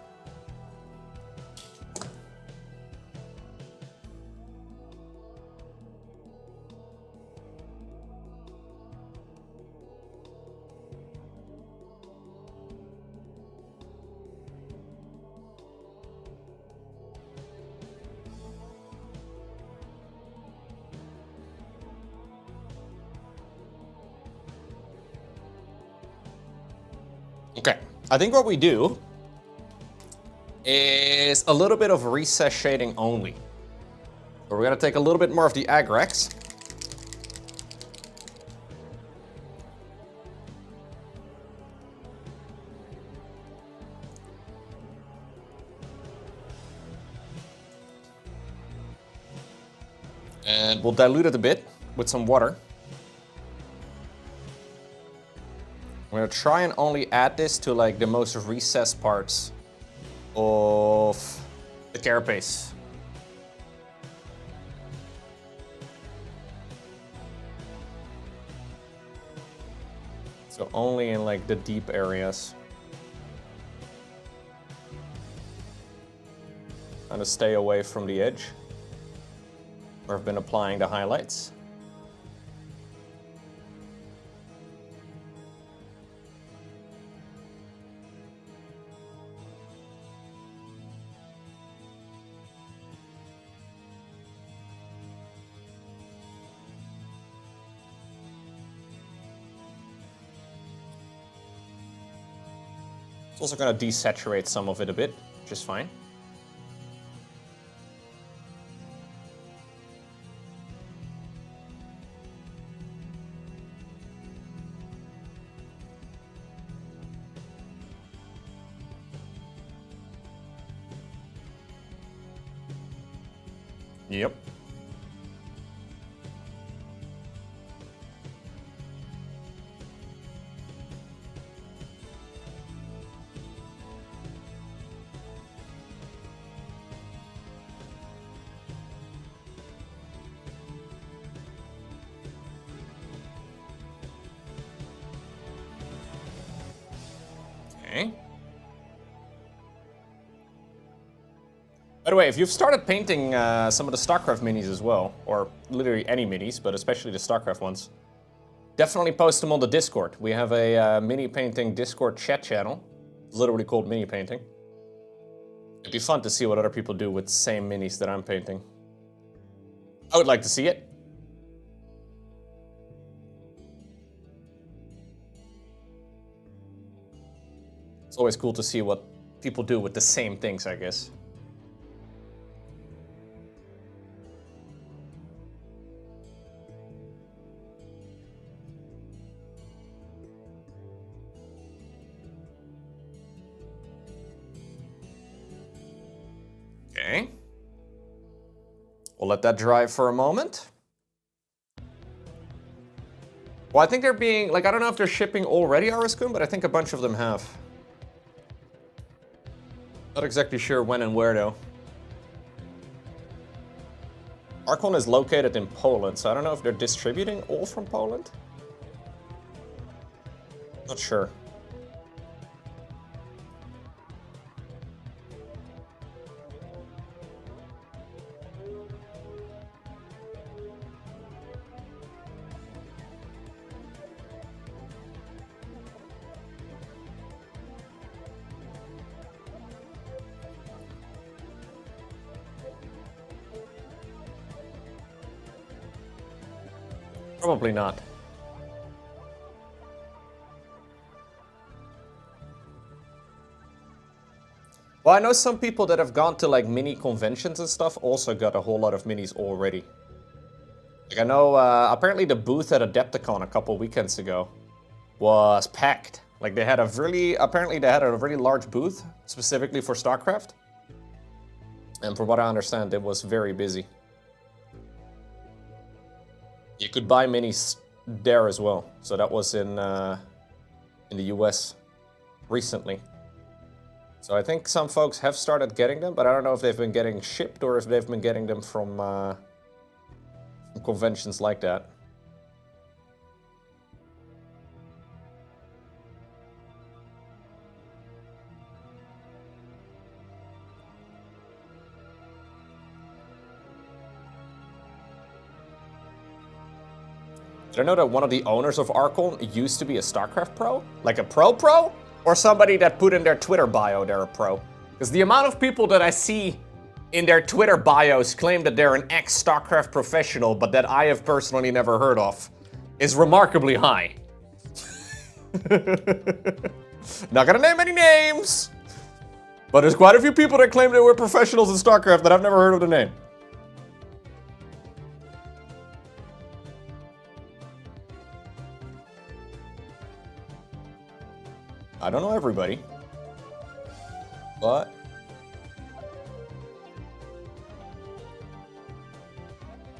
Okay, I think what we do is a little bit of recess shading only. So we're gonna take a little bit more of the Agrax. And we'll dilute it a bit with some water. I'm gonna try and only add this to like the most recessed parts of the carapace. So only in like the deep areas. Kind of stay away from the edge where I've been applying the highlights. It's also going to desaturate some of it a bit, which is fine. Yep. Okay. By the way, if you've started painting some of the StarCraft minis as well, or literally any minis, but especially the StarCraft ones, definitely post them on the Discord. We have a mini painting Discord chat channel, literally called mini painting. It'd be fun to see what other people do with the same minis that I'm painting. I would like to see it. It's always cool to see what people do with the same things, I guess. Okay. We'll let that dry for a moment. Well, I think they're being, like, I don't know if they're shipping already, Ariskun, but I think a bunch of them have. Not exactly sure when and where, though. Archon is located in Poland, so I don't know if they're distributing all from Poland. Not sure. Probably not. Well, I know some people that have gone to like mini conventions and stuff also got a whole lot of minis already. Like I know apparently the booth at Adepticon a couple weekends ago was packed. Like they had a apparently they had a really large booth specifically for StarCraft. And from what I understand, it was very busy. You could buy minis there as well. So that was in the US recently. So I think some folks have started getting them, but I don't know if they've been getting shipped or if they've been getting them from conventions like that. Did I know that one of the owners of Archon used to be a StarCraft pro? Like a pro? Or somebody that put in their Twitter bio they're a pro? Because the amount of people that I see in their Twitter bios claim that they're an ex-StarCraft professional, but that I have personally never heard of, is remarkably high. Not gonna name any names, but there's quite a few people that claim they were professionals in StarCraft that I've never heard of the name. I don't know everybody, but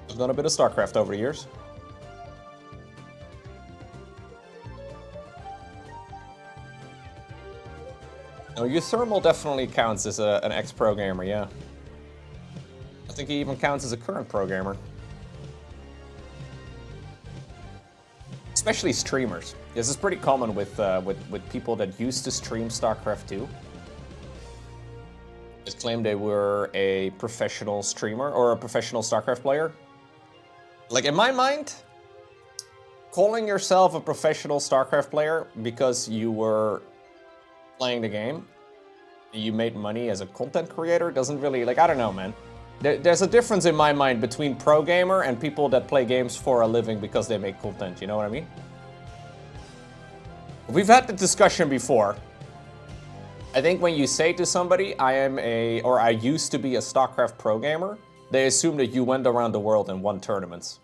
I've done a bit of StarCraft over the years. No, Euthermal definitely counts as an ex-pro gamer, yeah. I think he even counts as a current pro gamer. Especially streamers. This is pretty common with people that used to stream StarCraft 2. Just claim they were a professional streamer or a professional StarCraft player. Like in my mind, calling yourself a professional StarCraft player because you were playing the game, you made money as a content creator doesn't really, like, I don't know, man. There's a difference in my mind between pro gamer and people that play games for a living because they make content, you know what I mean? We've had the discussion before. I think when you say to somebody, I used to be a StarCraft pro gamer, they assume that you went around the world and won tournaments.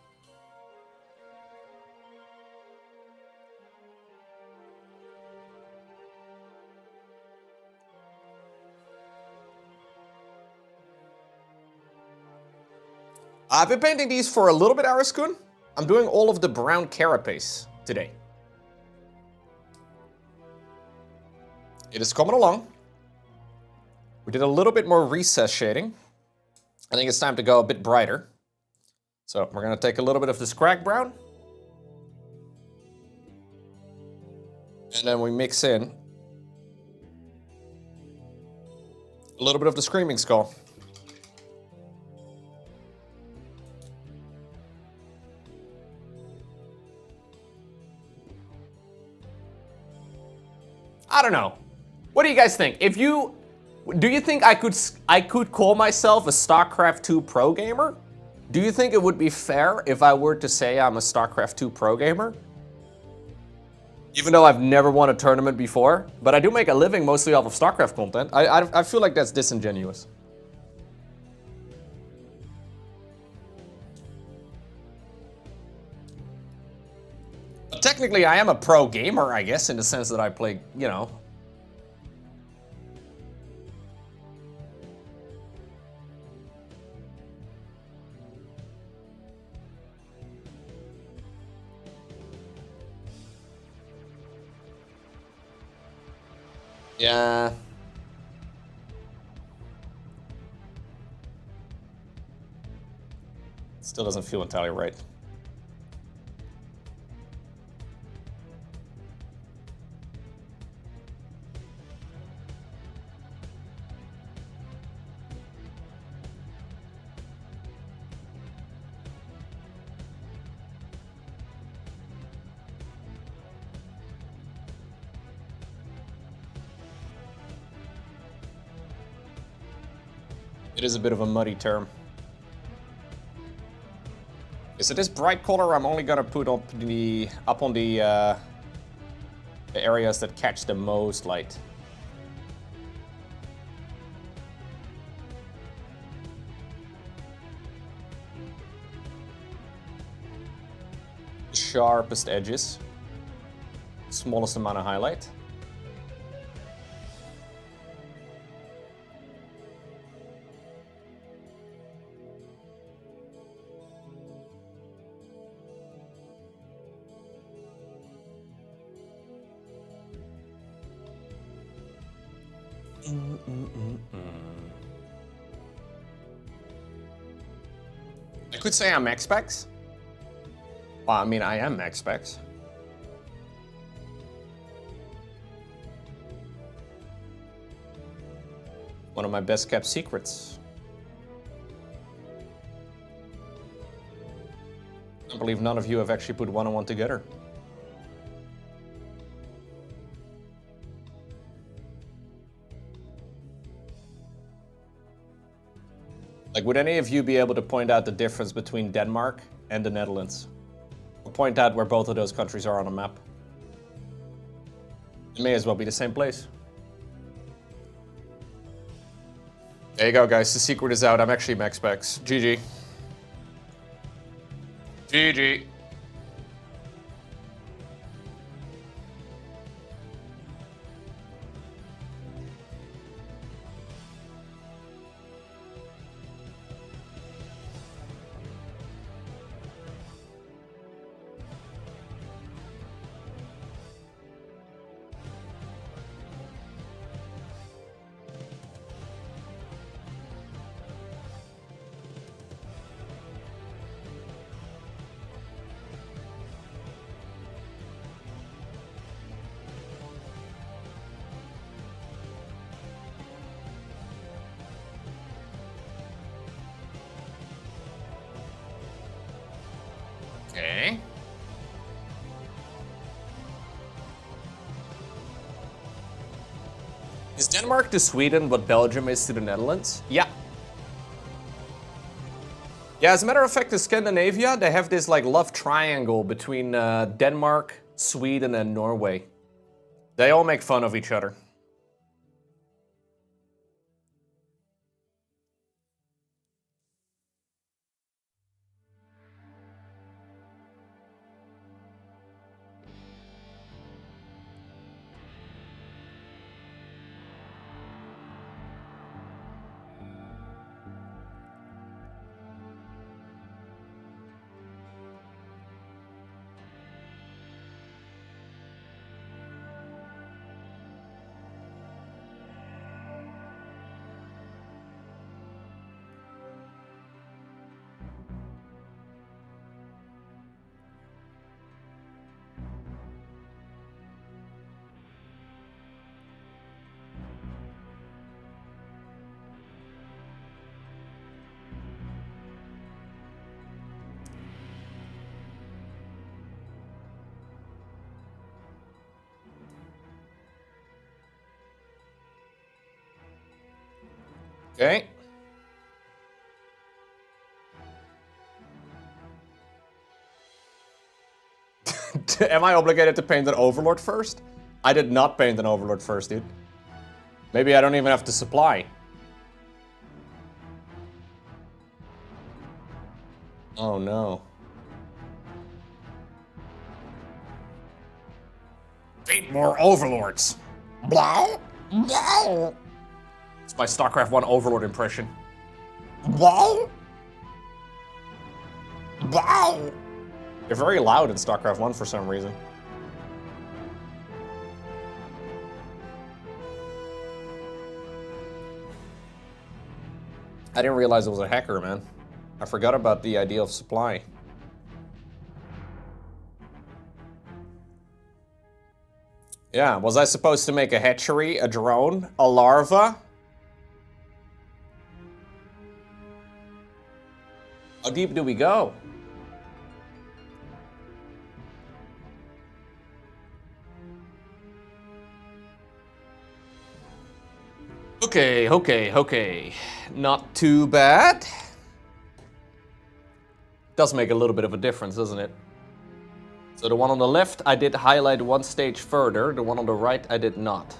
I've been painting these for a little bit, Ariskun. I'm doing all of the brown carapace today. It is coming along. We did a little bit more recess shading. I think it's time to go a bit brighter. So we're gonna take a little bit of this crack brown. And then we mix in a little bit of the Screaming Skull. don't know. What do you guys think? Do you think I could call myself a StarCraft 2 pro gamer? Do you think it would be fair if I were to say I'm a StarCraft 2 pro gamer? Even though I've never won a tournament before, but I do make a living mostly off of StarCraft content. I feel like that's disingenuous. But technically, I am a pro gamer, I guess, in the sense that I play, you know. Yeah. Still doesn't feel entirely right. It is a bit of a muddy term. So this bright color I'm only gonna put up on the areas that catch the most light. The sharpest edges. Smallest amount of highlight. I could say I'm max specs. Well, I mean, I am max specs. One of my best kept secrets. I believe none of you have actually put one and one together. Like, would any of you be able to point out the difference between Denmark and the Netherlands? Or point out where both of those countries are on a map? It may as well be the same place. There you go, guys. The secret is out. I'm actually max specs. GG. GG. Okay. Is Denmark to Sweden what Belgium is to the Netherlands? Yeah. Yeah, as a matter of fact, in Scandinavia, they have this like love triangle between Denmark, Sweden, and Norway. They all make fun of each other. Okay. Am I obligated to paint an Overlord first? I did not paint an Overlord first, dude. Maybe I don't even have to supply. Oh no. Paint more Overlords. Blah, blah. It's my StarCraft 1 Overlord impression. Blah. Blah. They're very loud in StarCraft 1 for some reason. I didn't realize it was a hacker, man. I forgot about the idea of supply. Yeah, was I supposed to make a hatchery, a drone, a larva? How deep do we go? Okay. Not too bad. Does make a little bit of a difference, doesn't it? So the one on the left, I did highlight one stage further. The one on the right, I did not.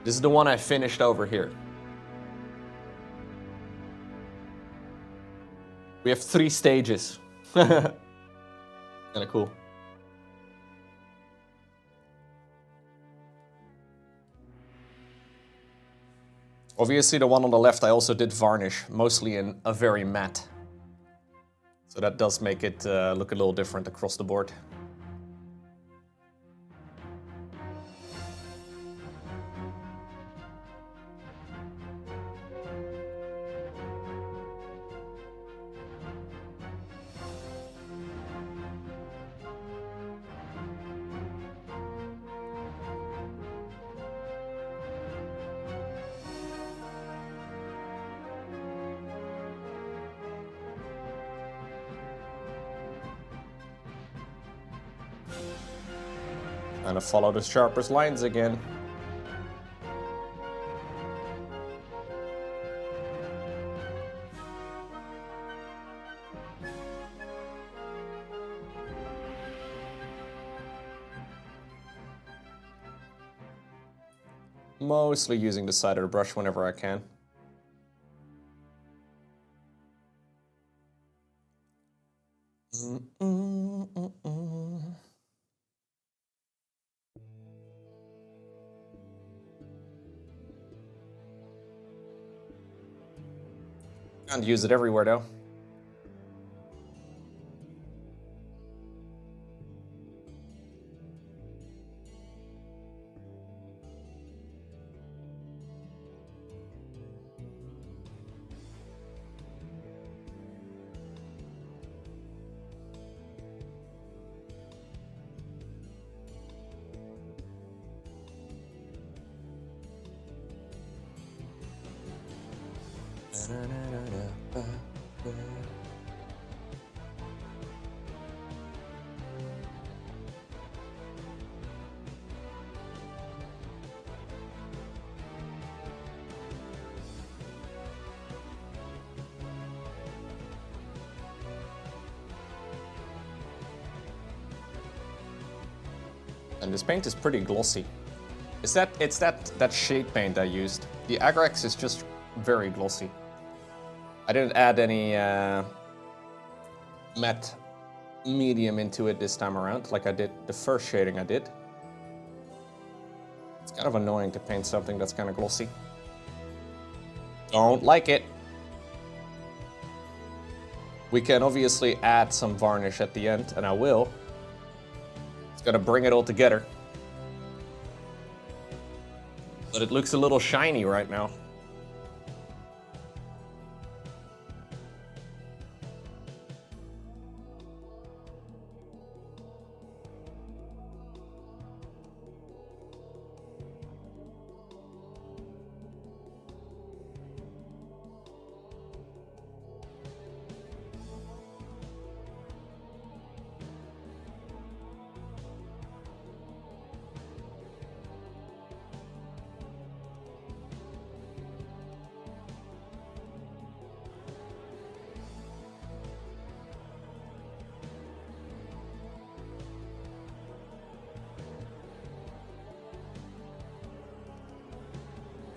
This is the one I finished over here. We have 3 stages. Kinda cool. Obviously, the one on the left I also did varnish, mostly in a very matte. So that does make it look a little different across the board. And I follow the sharpest lines again. Mostly using the side of the brush whenever I can. Can't use it everywhere though. And this paint is pretty glossy. It's that shade paint I used. The Agrax is just very glossy. I didn't add any matte medium into it this time around, like I did the first shading I did. It's kind of annoying to paint something that's kind of glossy. Don't like it. We can obviously add some varnish at the end, and I will. It's gonna bring it all together. But it looks a little shiny right now.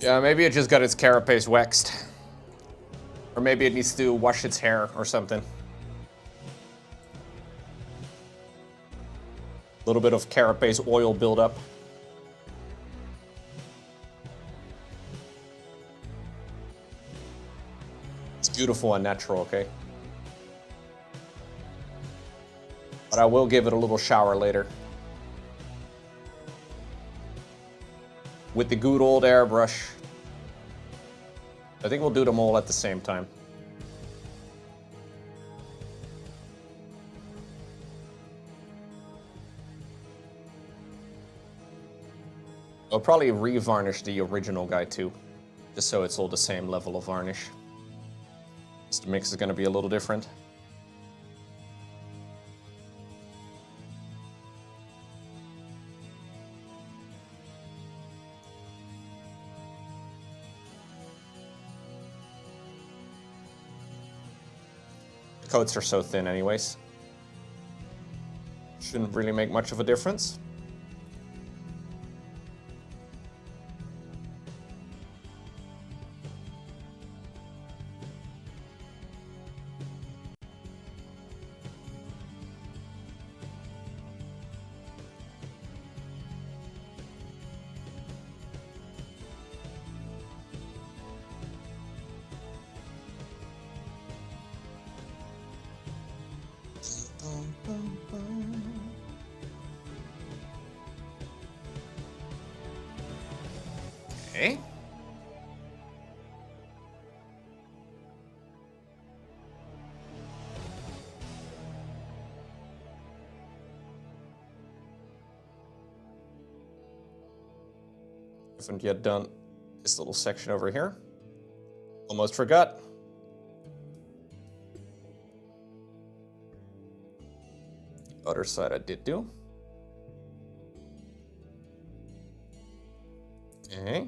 Yeah, maybe it just got its carapace waxed. Or maybe it needs to wash its hair or something. A little bit of carapace oil buildup. It's beautiful and natural, okay? But I will give it a little shower later. With the good old airbrush. I think we'll do them all at the same time. I'll probably re-varnish the original guy too, just so it's all the same level of varnish. Just the mix is going to be a little different. The coats are so thin anyways. Shouldn't really make much of a difference. Okay. Haven't yet done this little section over here. Almost forgot. Other side I did do. Okay.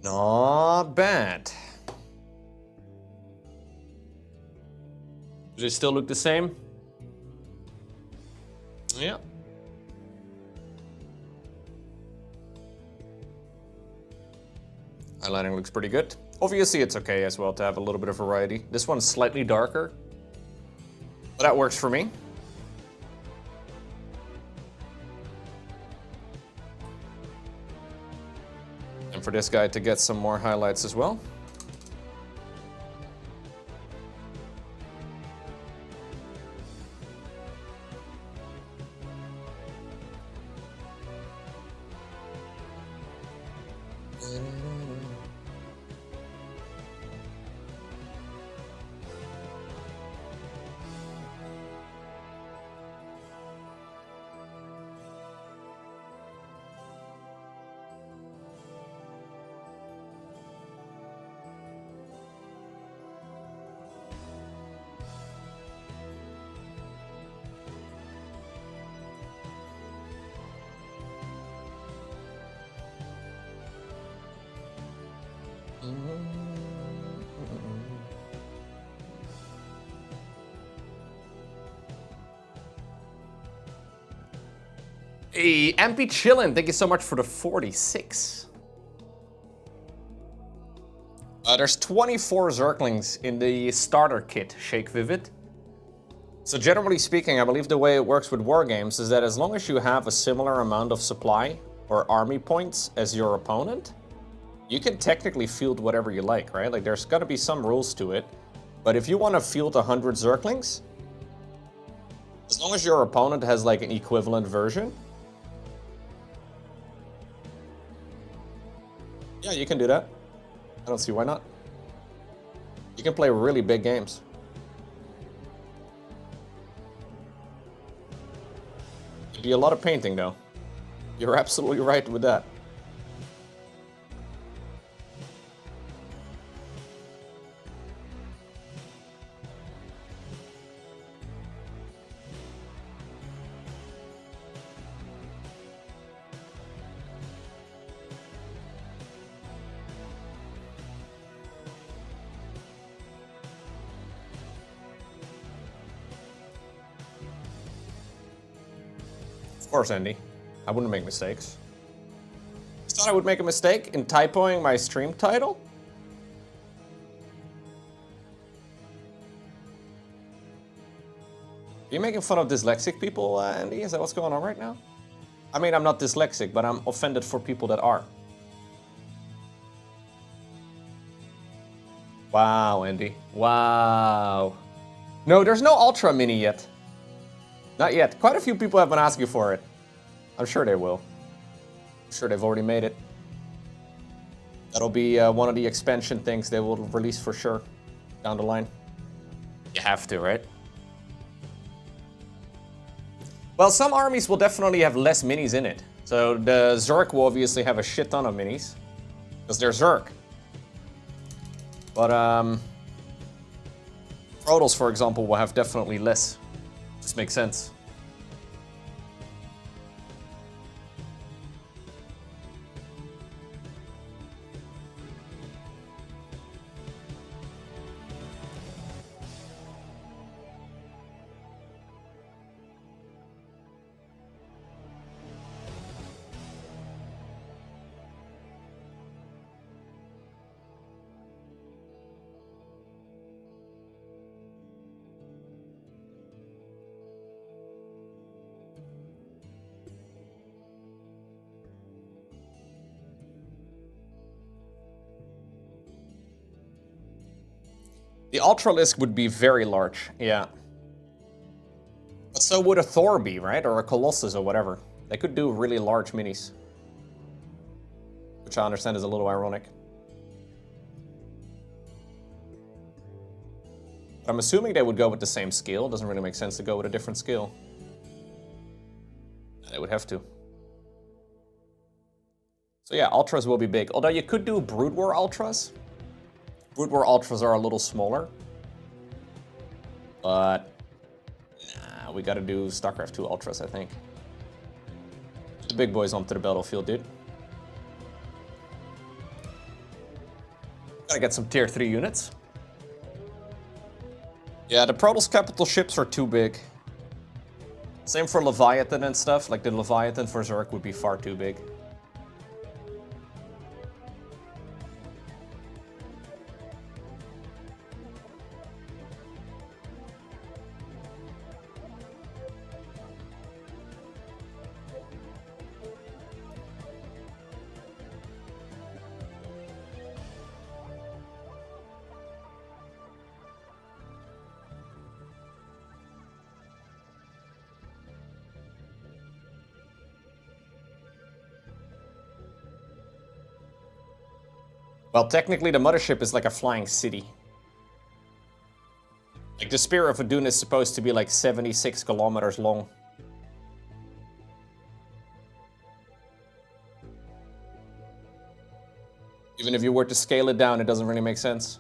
Not bad. Does it still look the same? Yeah. Eyelining looks pretty good. Obviously, it's okay as well to have a little bit of variety. This one's slightly darker, but that works for me. And for this guy to get some more highlights as well. Hey, Ampy Chillin', thank you so much for the 46. There's 24 Zerglings in the starter kit, Shake Vivid. So generally speaking, I believe the way it works with wargames is that as long as you have a similar amount of supply or army points as your opponent, you can technically field whatever you like, right? Like there's gotta be some rules to it. But if you want to field 100 Zerglings, as long as your opponent has like an equivalent version, yeah, you can do that. I don't see why not. You can play really big games. It'd be a lot of painting, though. You're absolutely right with that. Of course, Andy. I wouldn't make mistakes. You thought I would make a mistake in typoing my stream title? Are you making fun of dyslexic people, Andy? Is that what's going on right now? I mean, I'm not dyslexic, but I'm offended for people that are. Wow, Andy. Wow. No, there's no Ultra Mini yet. Not yet. Quite a few people have been asking for it. I'm sure they will. I'm sure they've already made it. That'll be one of the expansion things they will release for sure down the line. You have to, right? Well, some armies will definitely have less minis in it. So the Zerg will obviously have a shit ton of minis because they're Zerg. But Protoss, for example, will have definitely less. Just makes sense. The Ultralisk would be very large, yeah. But so would a Thor be, right? Or a Colossus or whatever. They could do really large minis. Which I understand is a little ironic. But I'm assuming they would go with the same scale. Doesn't really make sense to go with a different scale. They would have to. So yeah, Ultras will be big. Although you could do Brood War Ultras. Brood War Ultras are a little smaller. But nah, we gotta do StarCraft 2 Ultras, I think. The big boys onto the battlefield, dude. Gotta get some tier 3 units. Yeah, the Protoss capital ships are too big. Same for Leviathan and stuff. Like the Leviathan for Zerg would be far too big. Well, technically the mothership is like a flying city. Like the Spear of Adun is supposed to be like 76 kilometers long. Even if you were to scale it down, it doesn't really make sense.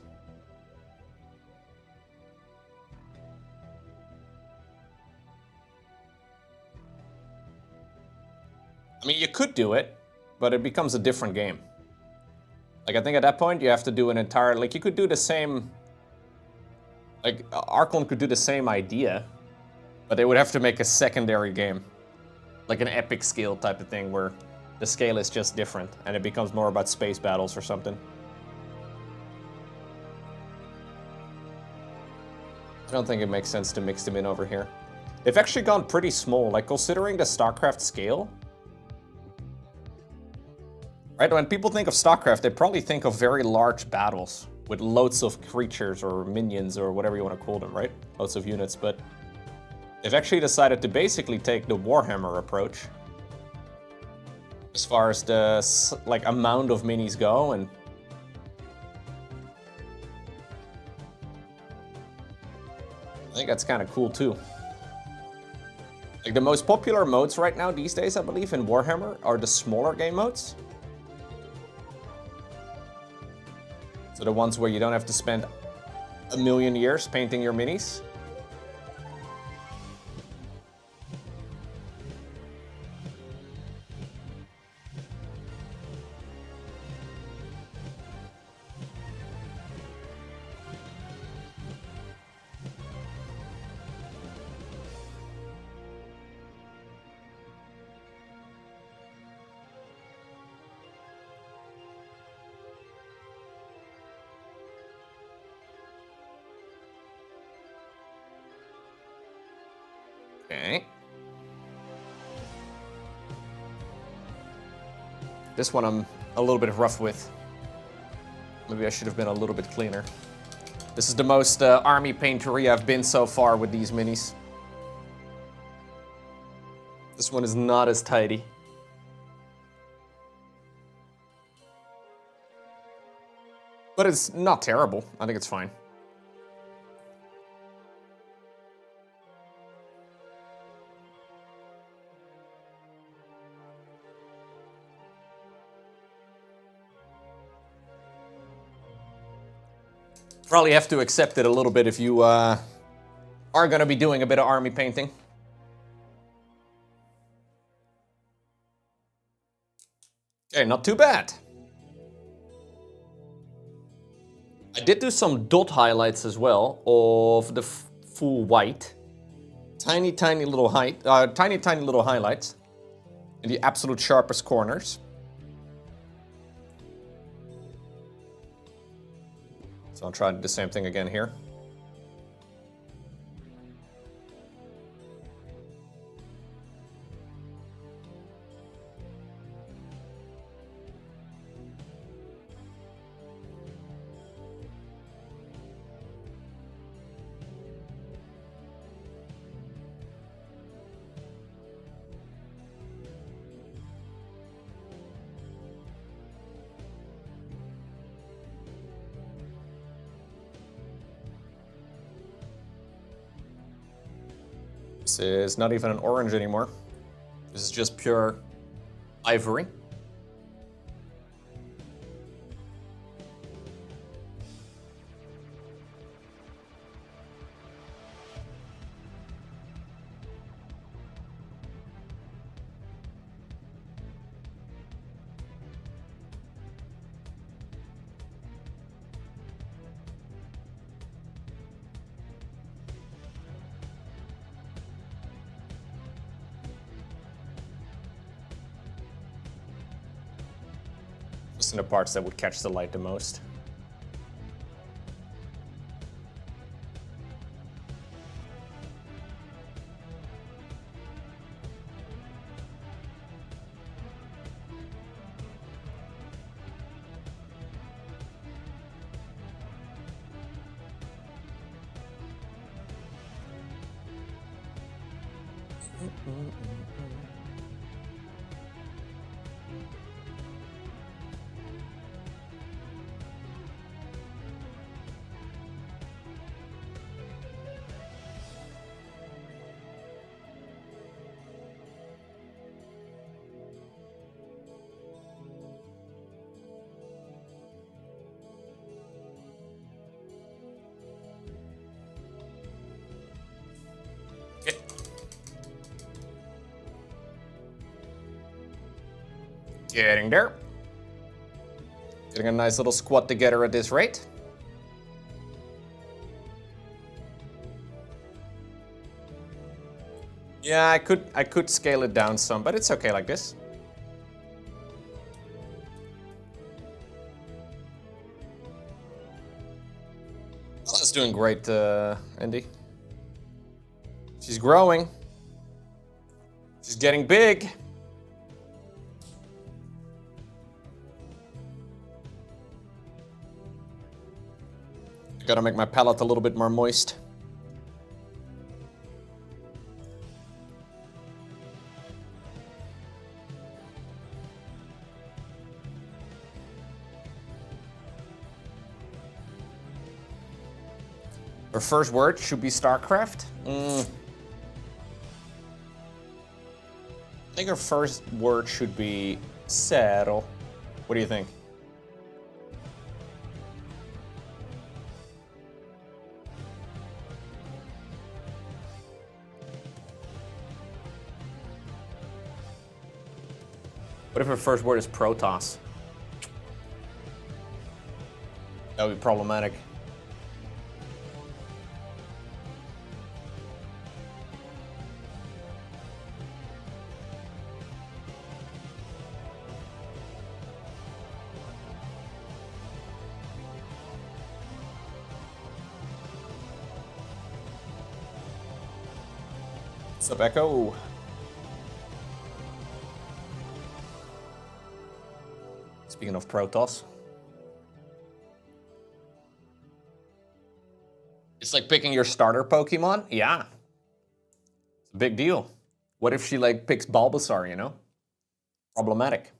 I mean, you could do it, but it becomes a different game. Like, I think at that point, you have to do an entire... Like, you could do the same... Like, Archon could do the same idea, but they would have to make a secondary game. Like an epic scale type of thing, where the scale is just different, and it becomes more about space battles or something. I don't think it makes sense to mix them in over here. They've actually gone pretty small, like, considering the StarCraft scale... Right, when people think of StarCraft, they probably think of very large battles with loads of creatures or minions or whatever you want to call them, right? Loads of units, but they've actually decided to basically take the Warhammer approach as far as the like amount of minis go, and I think that's kind of cool too. Like the most popular modes right now these days, I believe, in Warhammer are the smaller game modes. So the ones where you don't have to spend a million years painting your minis. Okay. This one I'm a little bit rough with. Maybe I should have been a little bit cleaner. This is the most army paintery I've been so far with these minis. This one is not as tidy. But it's not terrible. I think it's fine. Probably have to accept it a little bit if you are going to be doing a bit of army painting. Okay, not too bad. I did do some dot highlights as well of the full white. Tiny little highlights in the absolute sharpest corners. So I'll try the same thing again here. This is not even an orange anymore. This is just pure ivory. Just in the parts that would catch the light the most. Getting there. Getting a nice little squad together at this rate. Yeah, I could scale it down some, but it's okay like this. Oh, that's doing great, Andy. She's growing. She's getting big. Gotta make my palette a little bit more moist. Her first word should be StarCraft. think her first word should be settle. What do you think? What if her first word is Protoss? That would be problematic. What's up, Echo? Speaking of Protoss. It's like picking your starter Pokemon? Yeah. It's a big deal. What if she like picks Bulbasaur, you know? Problematic.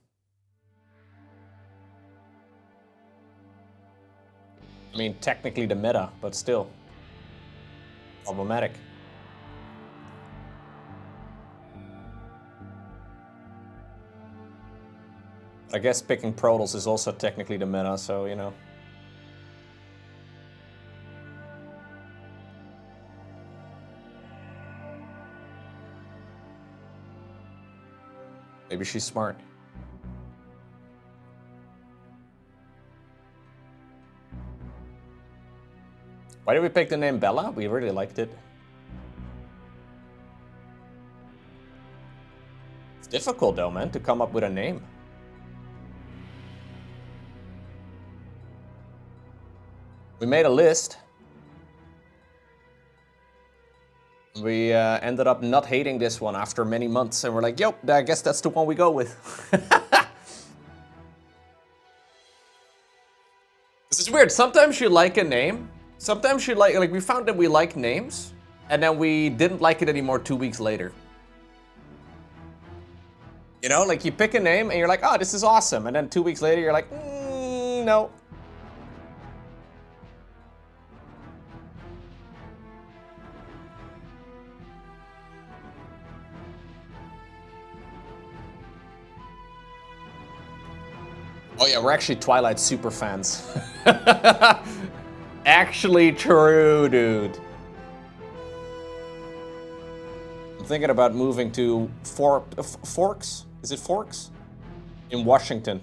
I mean, technically the meta, but still. Problematic. I guess picking Protoss is also technically the meta, so, you know. Maybe she's smart. Why did we pick the name Bella? We really liked it. It's difficult though, man, to come up with a name. We made a list. We ended up not hating this one after many months, and we're like, yep, I guess that's the one we go with. This is weird. Sometimes you like a name. Sometimes you like we found that we like names, and then we didn't like it anymore 2 weeks later. You know, like you pick a name and you're like, oh, this is awesome. And then 2 weeks later, you're like, no. Oh yeah, we're actually Twilight super fans. Actually true, dude. I'm thinking about moving to Forks? Is it Forks? In Washington.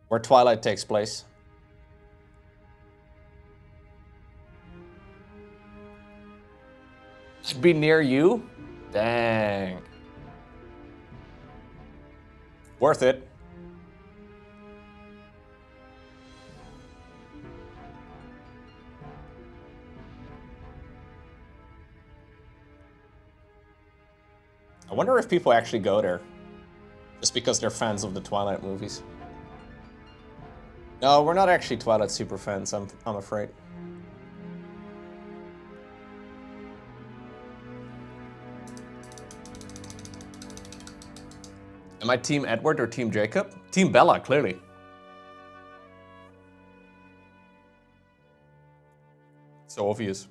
Where Twilight takes place. I'd be near you? Dang. Worth it. I wonder if people actually go there just because they're fans of the Twilight movies. No, we're not actually Twilight super fans, I'm afraid. Am I Team Edward or Team Jacob? Team Bella, clearly. So obvious.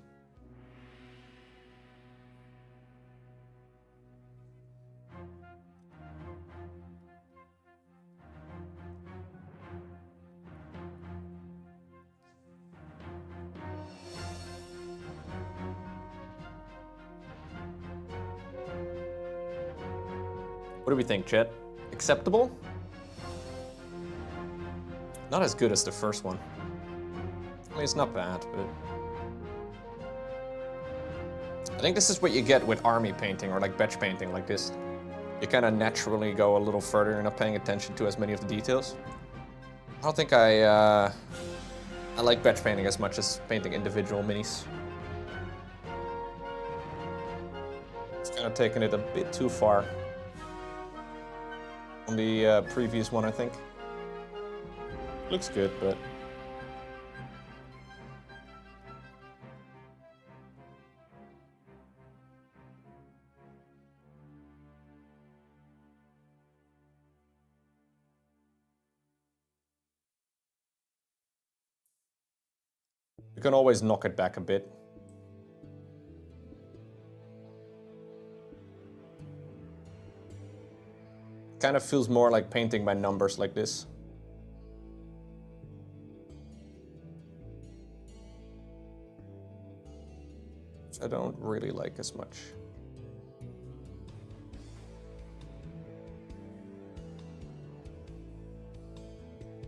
What do we think, Chet? Acceptable? Not as good as the first one. I mean, it's not bad, but... I think this is what you get with army painting or like batch painting like this. You kind of naturally go a little further, you're not paying attention to as many of the details. I don't think I like batch painting as much as painting individual minis. It's kind of taking it a bit too far. On the previous one, I think. Looks good, but... You can always knock it back a bit. kind of feels more like painting by numbers like this. Which I don't really like as much.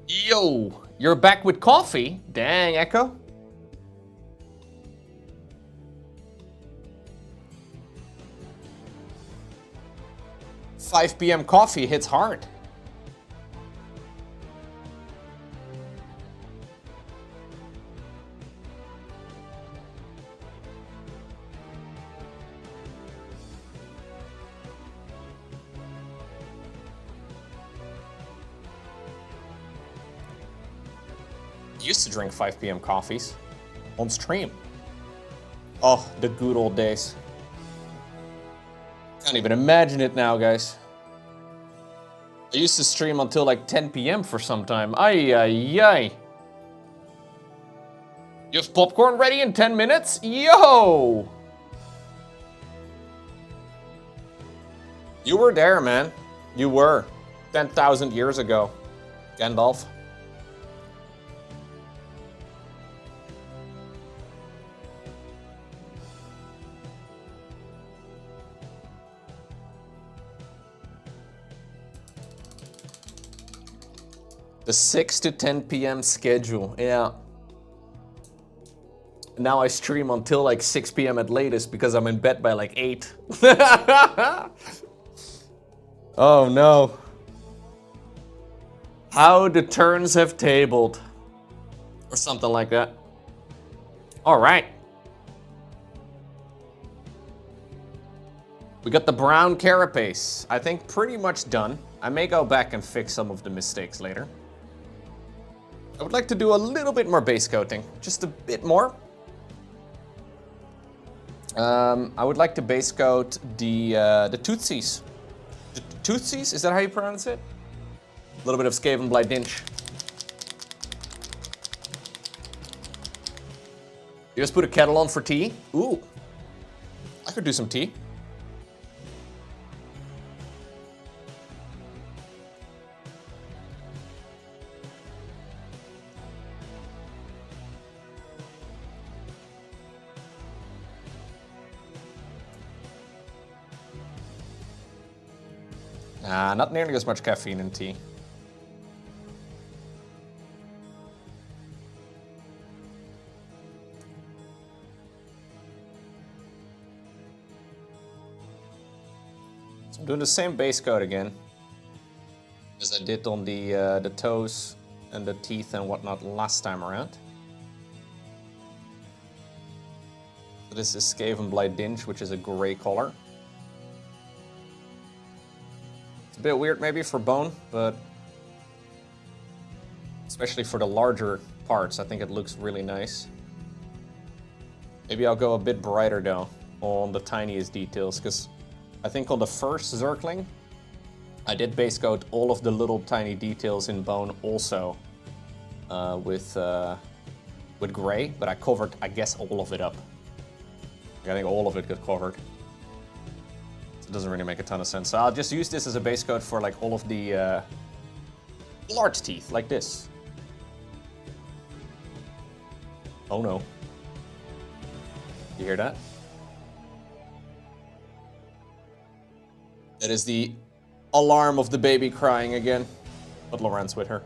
Yo, you're back with coffee? Dang, Echo. 5 p.m. coffee hits hard. Used to drink 5 p.m. coffees on stream. Oh, the good old days. Can't even imagine it now, guys. I used to stream until like 10 p.m. for some time. Ay, ay, ay. You have popcorn ready in 10 minutes? Yo! You were there, man. You were. 10,000 years ago. Gandalf. The 6 to 10 p.m. schedule, yeah. Now I stream until like 6 p.m. at latest because I'm in bed by like 8. Oh no. How the turns have tabled. Or something like that. Alright. We got the brown carapace. I think pretty much done. I may go back and fix some of the mistakes later. I would like to do a little bit more base coating, just a bit more. I would like to base coat the tootsies. The tootsies, is that how you pronounce it? A little bit of Skavenblight Dinch. You just put a kettle on for tea? Ooh, I could do some tea. Not nearly as much caffeine in tea. So I'm doing the same base coat again as I did on the toes and the teeth and whatnot last time around. So this is Skavenblight Dinch, which is a gray color. A bit weird maybe for bone, but especially for the larger parts, I think it looks really nice. Maybe I'll go a bit brighter though on the tiniest details, because I think on the first Zergling, I did base coat all of the little tiny details in bone also with gray, but I covered, I guess, all of it up. I think all of it got covered. It doesn't really make a ton of sense. So I'll just use this as a base coat for like all of the large teeth, like this. Oh no. You hear that? That is the alarm of the baby crying again. But Laurent's with her.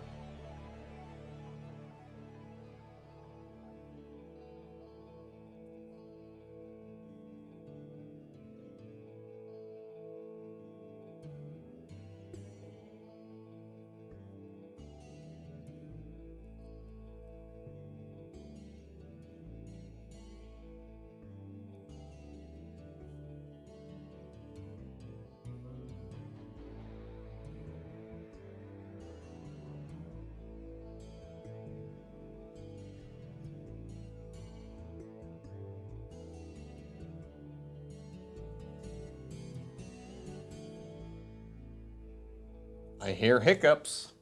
I hear hiccups.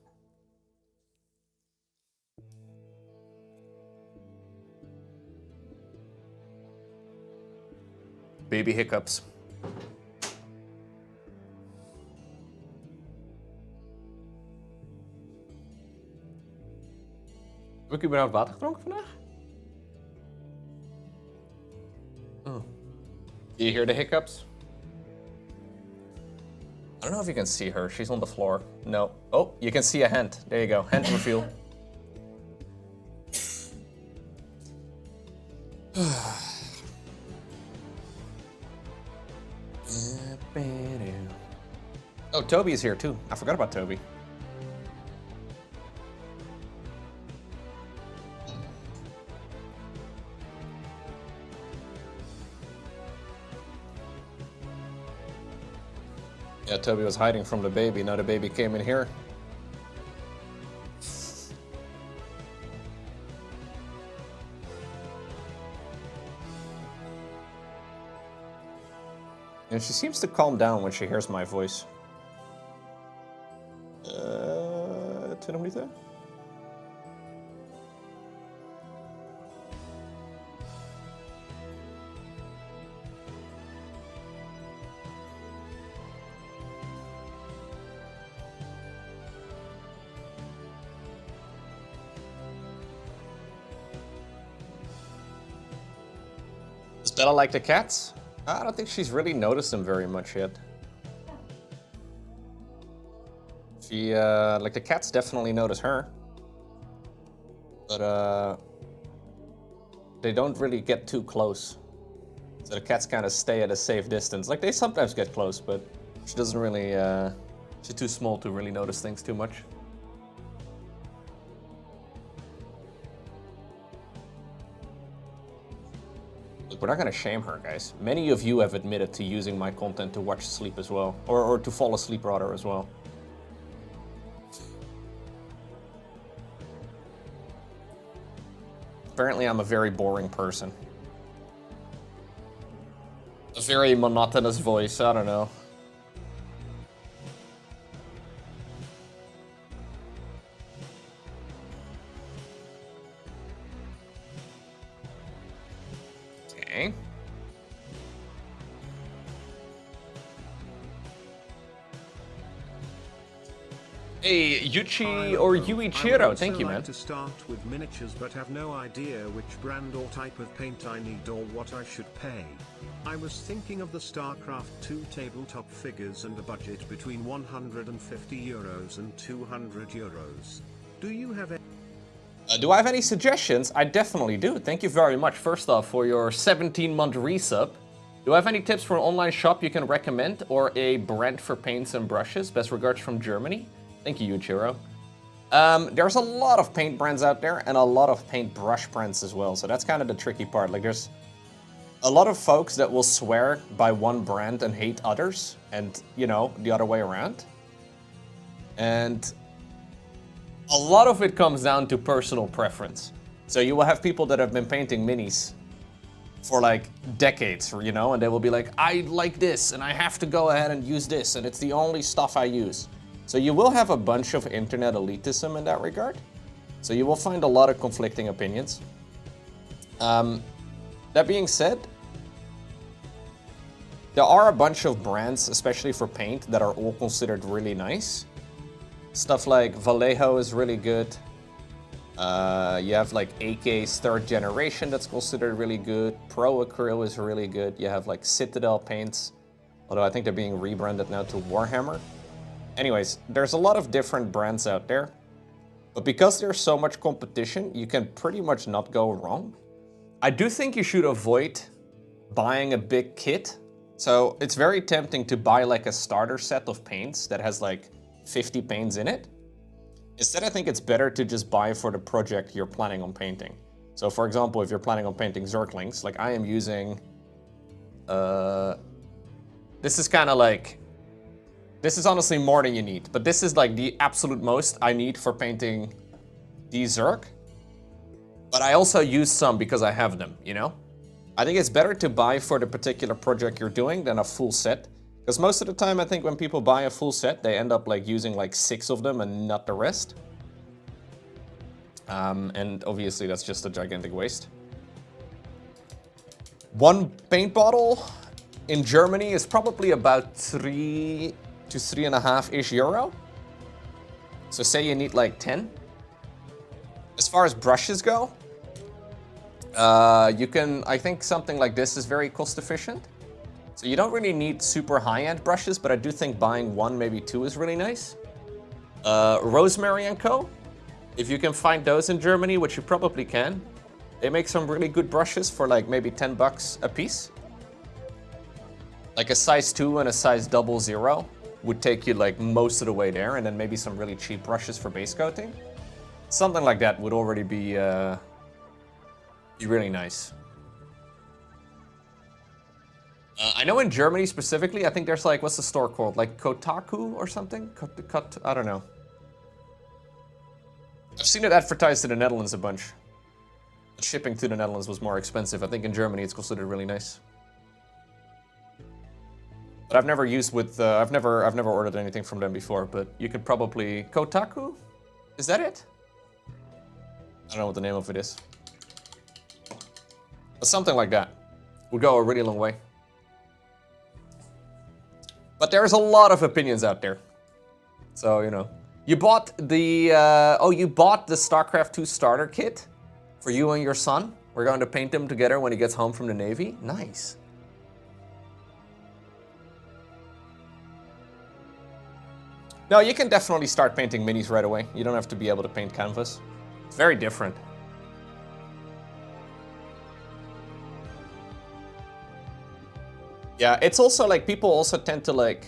Baby hiccups. Heb ik überhaupt water gedronken vandaag? Oh. Do you hear the hiccups? I don't know if you can see her. She's on the floor. No. Oh, you can see a hand. There you go. Hand reveal. Oh, Toby's here too. I forgot about Toby. Yeah, Toby was hiding from the baby. Now the baby came in here. And she seems to calm down when she hears my voice. 20 minuten? Does Bella like the cats? I don't think she's really noticed them very much yet. She, like, the cats definitely notice her. But, they don't really get too close. So the cats kind of stay at a safe distance. Like, they sometimes get close, but she doesn't really, she's too small to really notice things too much. Look, we're not gonna shame her, guys. Many of you have admitted to using my content to watch sleep as well. Or to fall asleep, rather, as well. Apparently, I'm a very boring person. A very monotonous voice, I don't know. Okay. Hey, Yuchi or Yuichiro, thank you, man. I would like to start with miniatures but have no idea which brand or type of paint I need or what I should pay. I was thinking of the StarCraft 2 tabletop figures and a budget between €150 and €200. Do you have any? Do I have any suggestions? I definitely do. Thank you very much, first off, for your 17-month resub. Do I have any tips for an online shop you can recommend or a brand for paints and brushes? Best regards from Germany. Thank you, Yuichiro. There's a lot of paint brands out there and a lot of paint brush brands as well. So that's kind of the tricky part. Like, there's a lot of folks that will swear by one brand and hate others, and, you know, the other way around. And a lot of it comes down to personal preference. So you will have people that have been painting minis for like decades, you know, and they will be like, I like this and I have to go ahead and use this and it's the only stuff I use. So you will have a bunch of internet elitism in that regard. So you will find a lot of conflicting opinions. That being said, there are a bunch of brands, especially for paint, that are all considered really nice. Stuff like Vallejo is really good. You have like AK's 3rd generation that's considered really good. Pro Acryl is really good. You have like Citadel paints, although I think they're being rebranded now to Warhammer. Anyways, there's a lot of different brands out there, but because there's so much competition, you can pretty much not go wrong. I do think you should avoid buying a big kit. So it's very tempting to buy like a starter set of paints that has like 50 paints in it. Instead, I think it's better to just buy for the project you're planning on painting. So for example, if you're planning on painting Zerglings, like I am using, this is kind of like, this is honestly more than you need, but this is like the absolute most I need for painting the Zerg. But I also use some because I have them, you know? I think it's better to buy for the particular project you're doing than a full set. Because most of the time, I think when people buy a full set, they end up like using like 6 of them and not the rest. And obviously that's just a gigantic waste. One paint bottle in Germany is probably about 3 to 3.5-ish euro. So say you need like 10. As far as brushes go, you can, I think something like this is very cost efficient. So you don't really need super high-end brushes, but I do think buying one, maybe two is really nice. Rosemary & Co. If you can find those in Germany, which you probably can, they make some really good brushes for like maybe 10 bucks a piece. Like a size 2 and a size 00 would take you like most of the way there, and then maybe some really cheap brushes for base coating. Something like that would already be really nice. I know in Germany specifically, I think there's like, what's the store called? Like Kotaku or something? I don't know. I've seen it advertised in the Netherlands a bunch. But shipping to the Netherlands was more expensive. I think in Germany it's considered really nice. But I've never used with, I've never ordered anything from them before, but you could probably, Kotaku? Is that it? I don't know what the name of it is. But something like that would go a really long way. But there's a lot of opinions out there. So, you know. You bought the, you bought the StarCraft 2 starter kit for you and your son? We're going to paint them together when he gets home from the Navy? Nice. No, you can definitely start painting minis right away. You don't have to be able to paint canvas. It's very different. Yeah, it's also like people also tend to like,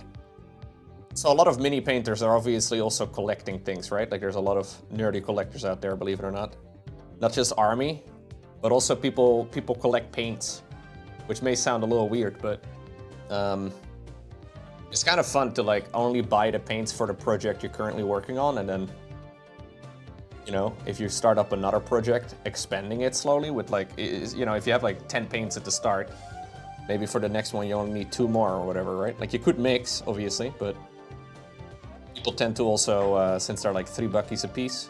so a lot of mini painters are obviously also collecting things, right? Like there's a lot of nerdy collectors out there, believe it or not. Not just army, but also people collect paints, which may sound a little weird, but it's kind of fun to like only buy the paints for the project you're currently working on, and then, you know, if you start up another project, expanding it slowly with like, you know, if you have like 10 paints at the start, maybe for the next one you only need 2 more or whatever, right? Like you could mix, obviously, but people tend to also, since they're like $3 a piece,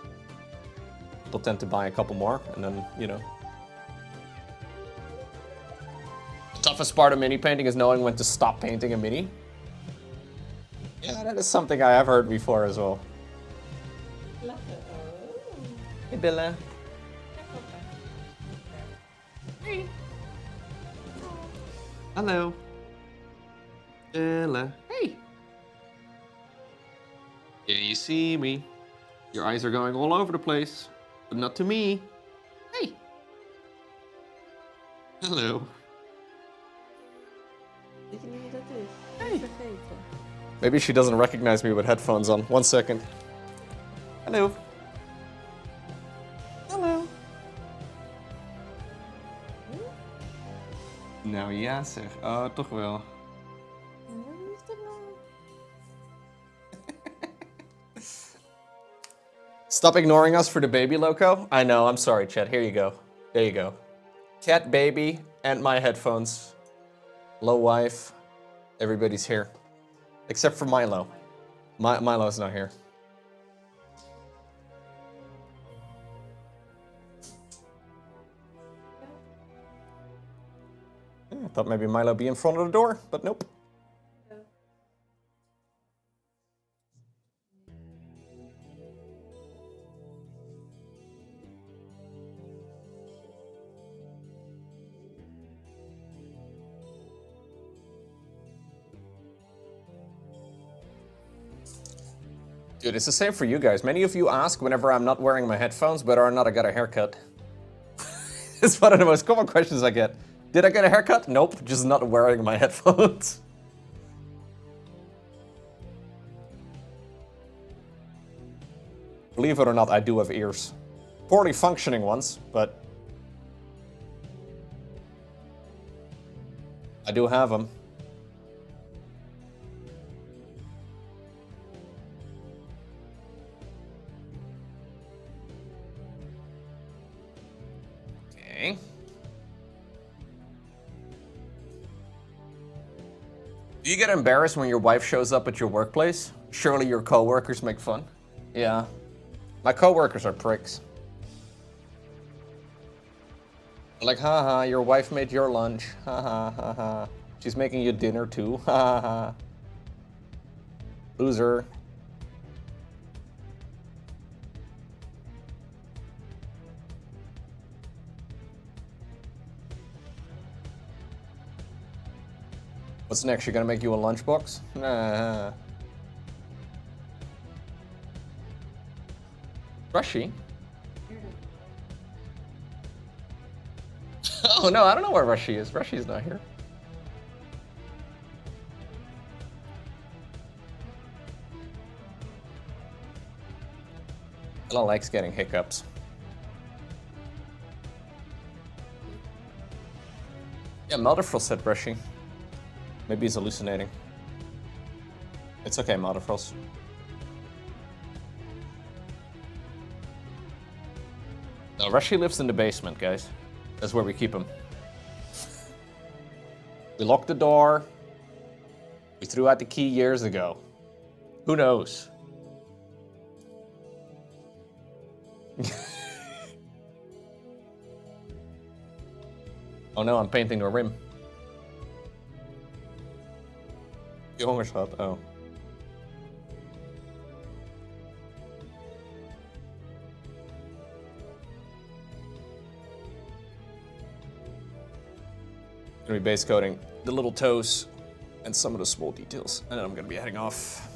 people tend to buy a couple more, and then, you know. The toughest part of mini painting is knowing when to stop painting a mini. Yeah, that is something I have heard before as well. Hey, Bella. Hey. Hello. Bella. Hey. Yeah, you see me. Your eyes are going all over the place, but not to me. Hey. Hello. Hey. Maybe she doesn't recognize me with headphones on. 1 second. Hello. Hello. Nou ja zeg. Oh, toch wel. Stop ignoring us for the baby loco. I know, I'm sorry, chat. Here you go. There you go. Cat, baby, and my headphones. Low wife. Everybody's here. Except for Milo. Milo's not here. I thought maybe Milo be in front of the door, but nope. Dude, it's the same for you guys. Many of you ask whenever I'm not wearing my headphones whether or not I got a haircut. It's one of the most common questions I get. Did I get a haircut? Nope, just not wearing my headphones. Believe it or not, I do have ears. Poorly functioning ones, but I do have them. Okay. Do you get embarrassed when your wife shows up at your workplace? Surely your coworkers make fun. Yeah. My coworkers are pricks. Like, haha, your wife made your lunch. Haha, haha. She's making you dinner too. Haha. Loser. What's next? You're gonna make you a lunchbox? Nah. Rushy? Oh no, I don't know where Rushy is. Rushy's not here. Ella likes getting hiccups. Yeah, Melderfrost said Rushy. Maybe he's hallucinating. It's okay, Melderfrost. No, Rushy lives in the basement, guys. That's where we keep him. We locked the door. We threw out the key years ago. Who knows? Oh no, I'm painting the rim. Jongerschat, oh. Gonna be base coating the little toes and some of the small details, and then I'm gonna be heading off.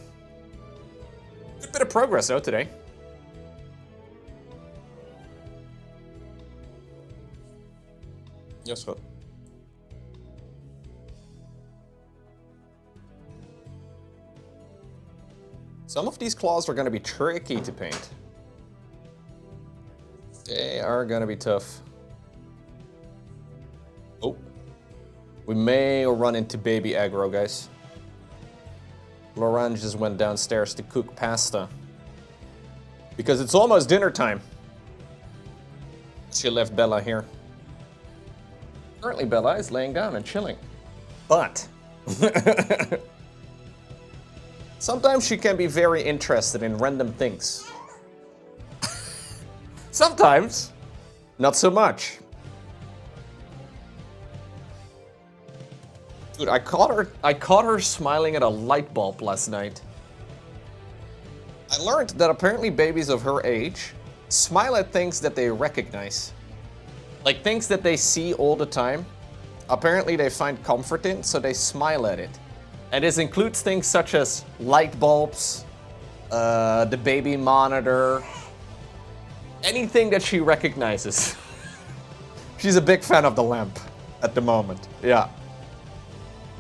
Good bit of progress though today. Yes, what? Some of these claws are gonna be tricky to paint. They are gonna be tough. Oh. We may run into baby aggro, guys. Laurent just went downstairs to cook pasta. Because it's almost dinner time. She left Bella here. Currently, Bella is laying down and chilling. But sometimes she can be very interested in random things. Sometimes, not so much. Dude, I caught her smiling at a light bulb last night. I learned that apparently babies of her age smile at things that they recognize. Like things that they see all the time. Apparently they find comfort in, so they smile at it. And this includes things such as light bulbs, the baby monitor, anything that she recognizes. She's a big fan of the lamp at the moment, yeah.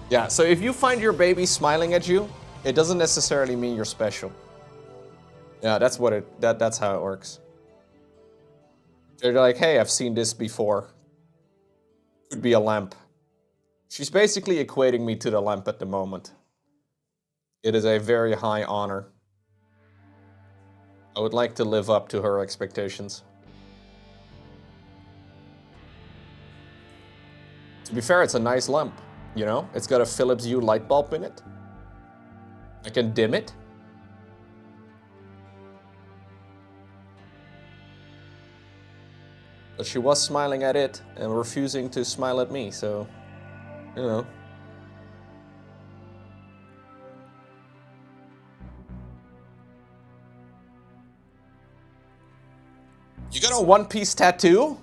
Yeah, so if you find your baby smiling at you, it doesn't necessarily mean you're special. Yeah, that's how it works. They're like, hey, I've seen this before. Could be a lamp. She's basically equating me to the lamp at the moment. It is a very high honor. I would like to live up to her expectations. To be fair, it's a nice lamp, you know? It's got a Philips Hue light bulb in it. I can dim it. But she was smiling at it and refusing to smile at me, so, you know. You got a one-piece tattoo?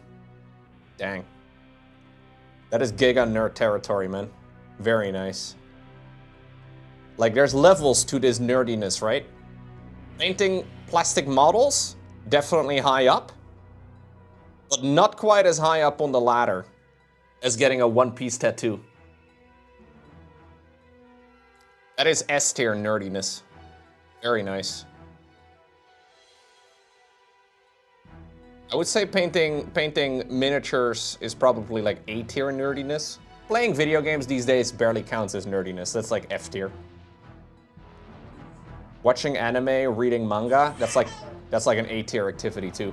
Dang. That is Giga nerd territory, man. Very nice. Like, there's levels to this nerdiness, right? Painting plastic models, definitely high up. But not quite as high up on the ladder as getting a one-piece tattoo. That is S-tier nerdiness. Very nice. I would say painting miniatures is probably like A-tier nerdiness. Playing video games these days barely counts as nerdiness. That's like F-tier. Watching anime, reading manga, that's like an A-tier activity too.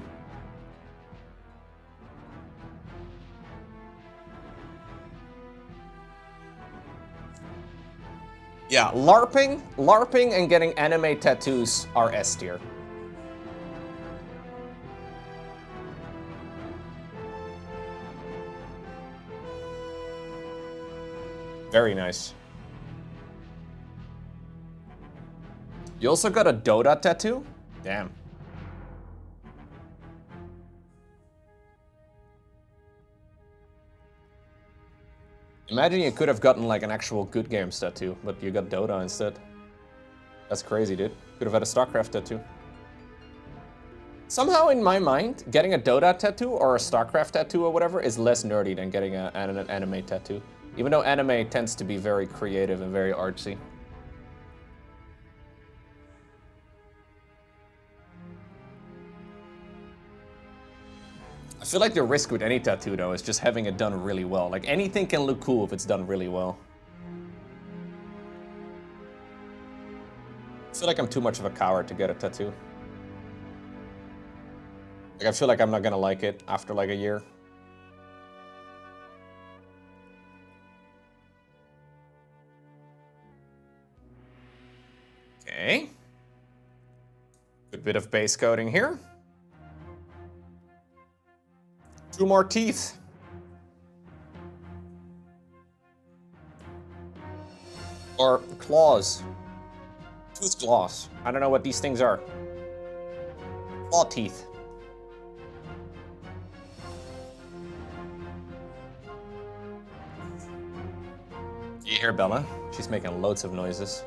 Yeah, LARPing and getting anime tattoos are S tier. Very nice. You also got a Dota tattoo? Damn. Imagine you could have gotten like an actual good games tattoo, but you got Dota instead. That's crazy, dude. Could have had a StarCraft tattoo. Somehow in my mind, getting a Dota tattoo or a StarCraft tattoo or whatever is less nerdy than getting an anime tattoo. Even though anime tends to be very creative and very artsy. I feel like the risk with any tattoo, though, is just having it done really well. Like, anything can look cool if it's done really well. I feel like I'm too much of a coward to get a tattoo. Like, I feel like I'm not gonna like it after, like, a year. Okay. Good bit of base coating here. 2 more teeth. Or claws. Tooth claws. I don't know what these things are. Claw teeth. You hear Bella? She's making loads of noises.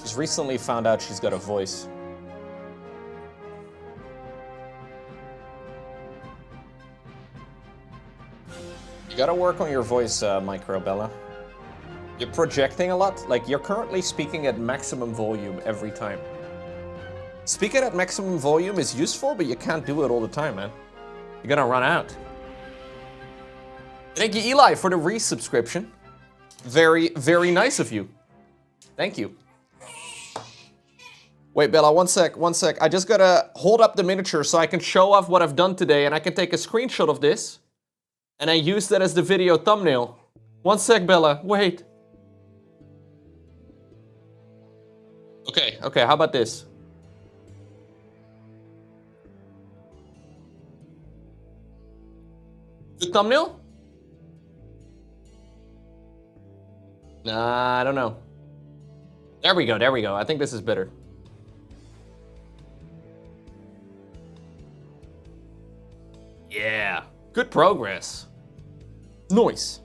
She's recently found out she's got a voice. You gotta work on your voice, Micro Bella. You're projecting a lot. Like, you're currently speaking at maximum volume every time. Speaking at maximum volume is useful, but you can't do it all the time, man. You're gonna run out. Thank you, Eli, for the resubscription. Very, very nice of you. Thank you. Wait, Bella, one sec. I just gotta hold up the miniature so I can show off what I've done today, and I can take a screenshot of this, and I use that as the video thumbnail. One sec, Bella, wait. Okay, how about this? Good thumbnail? Nah, I don't know. There we go. I think this is better. Yeah, good progress. Nice.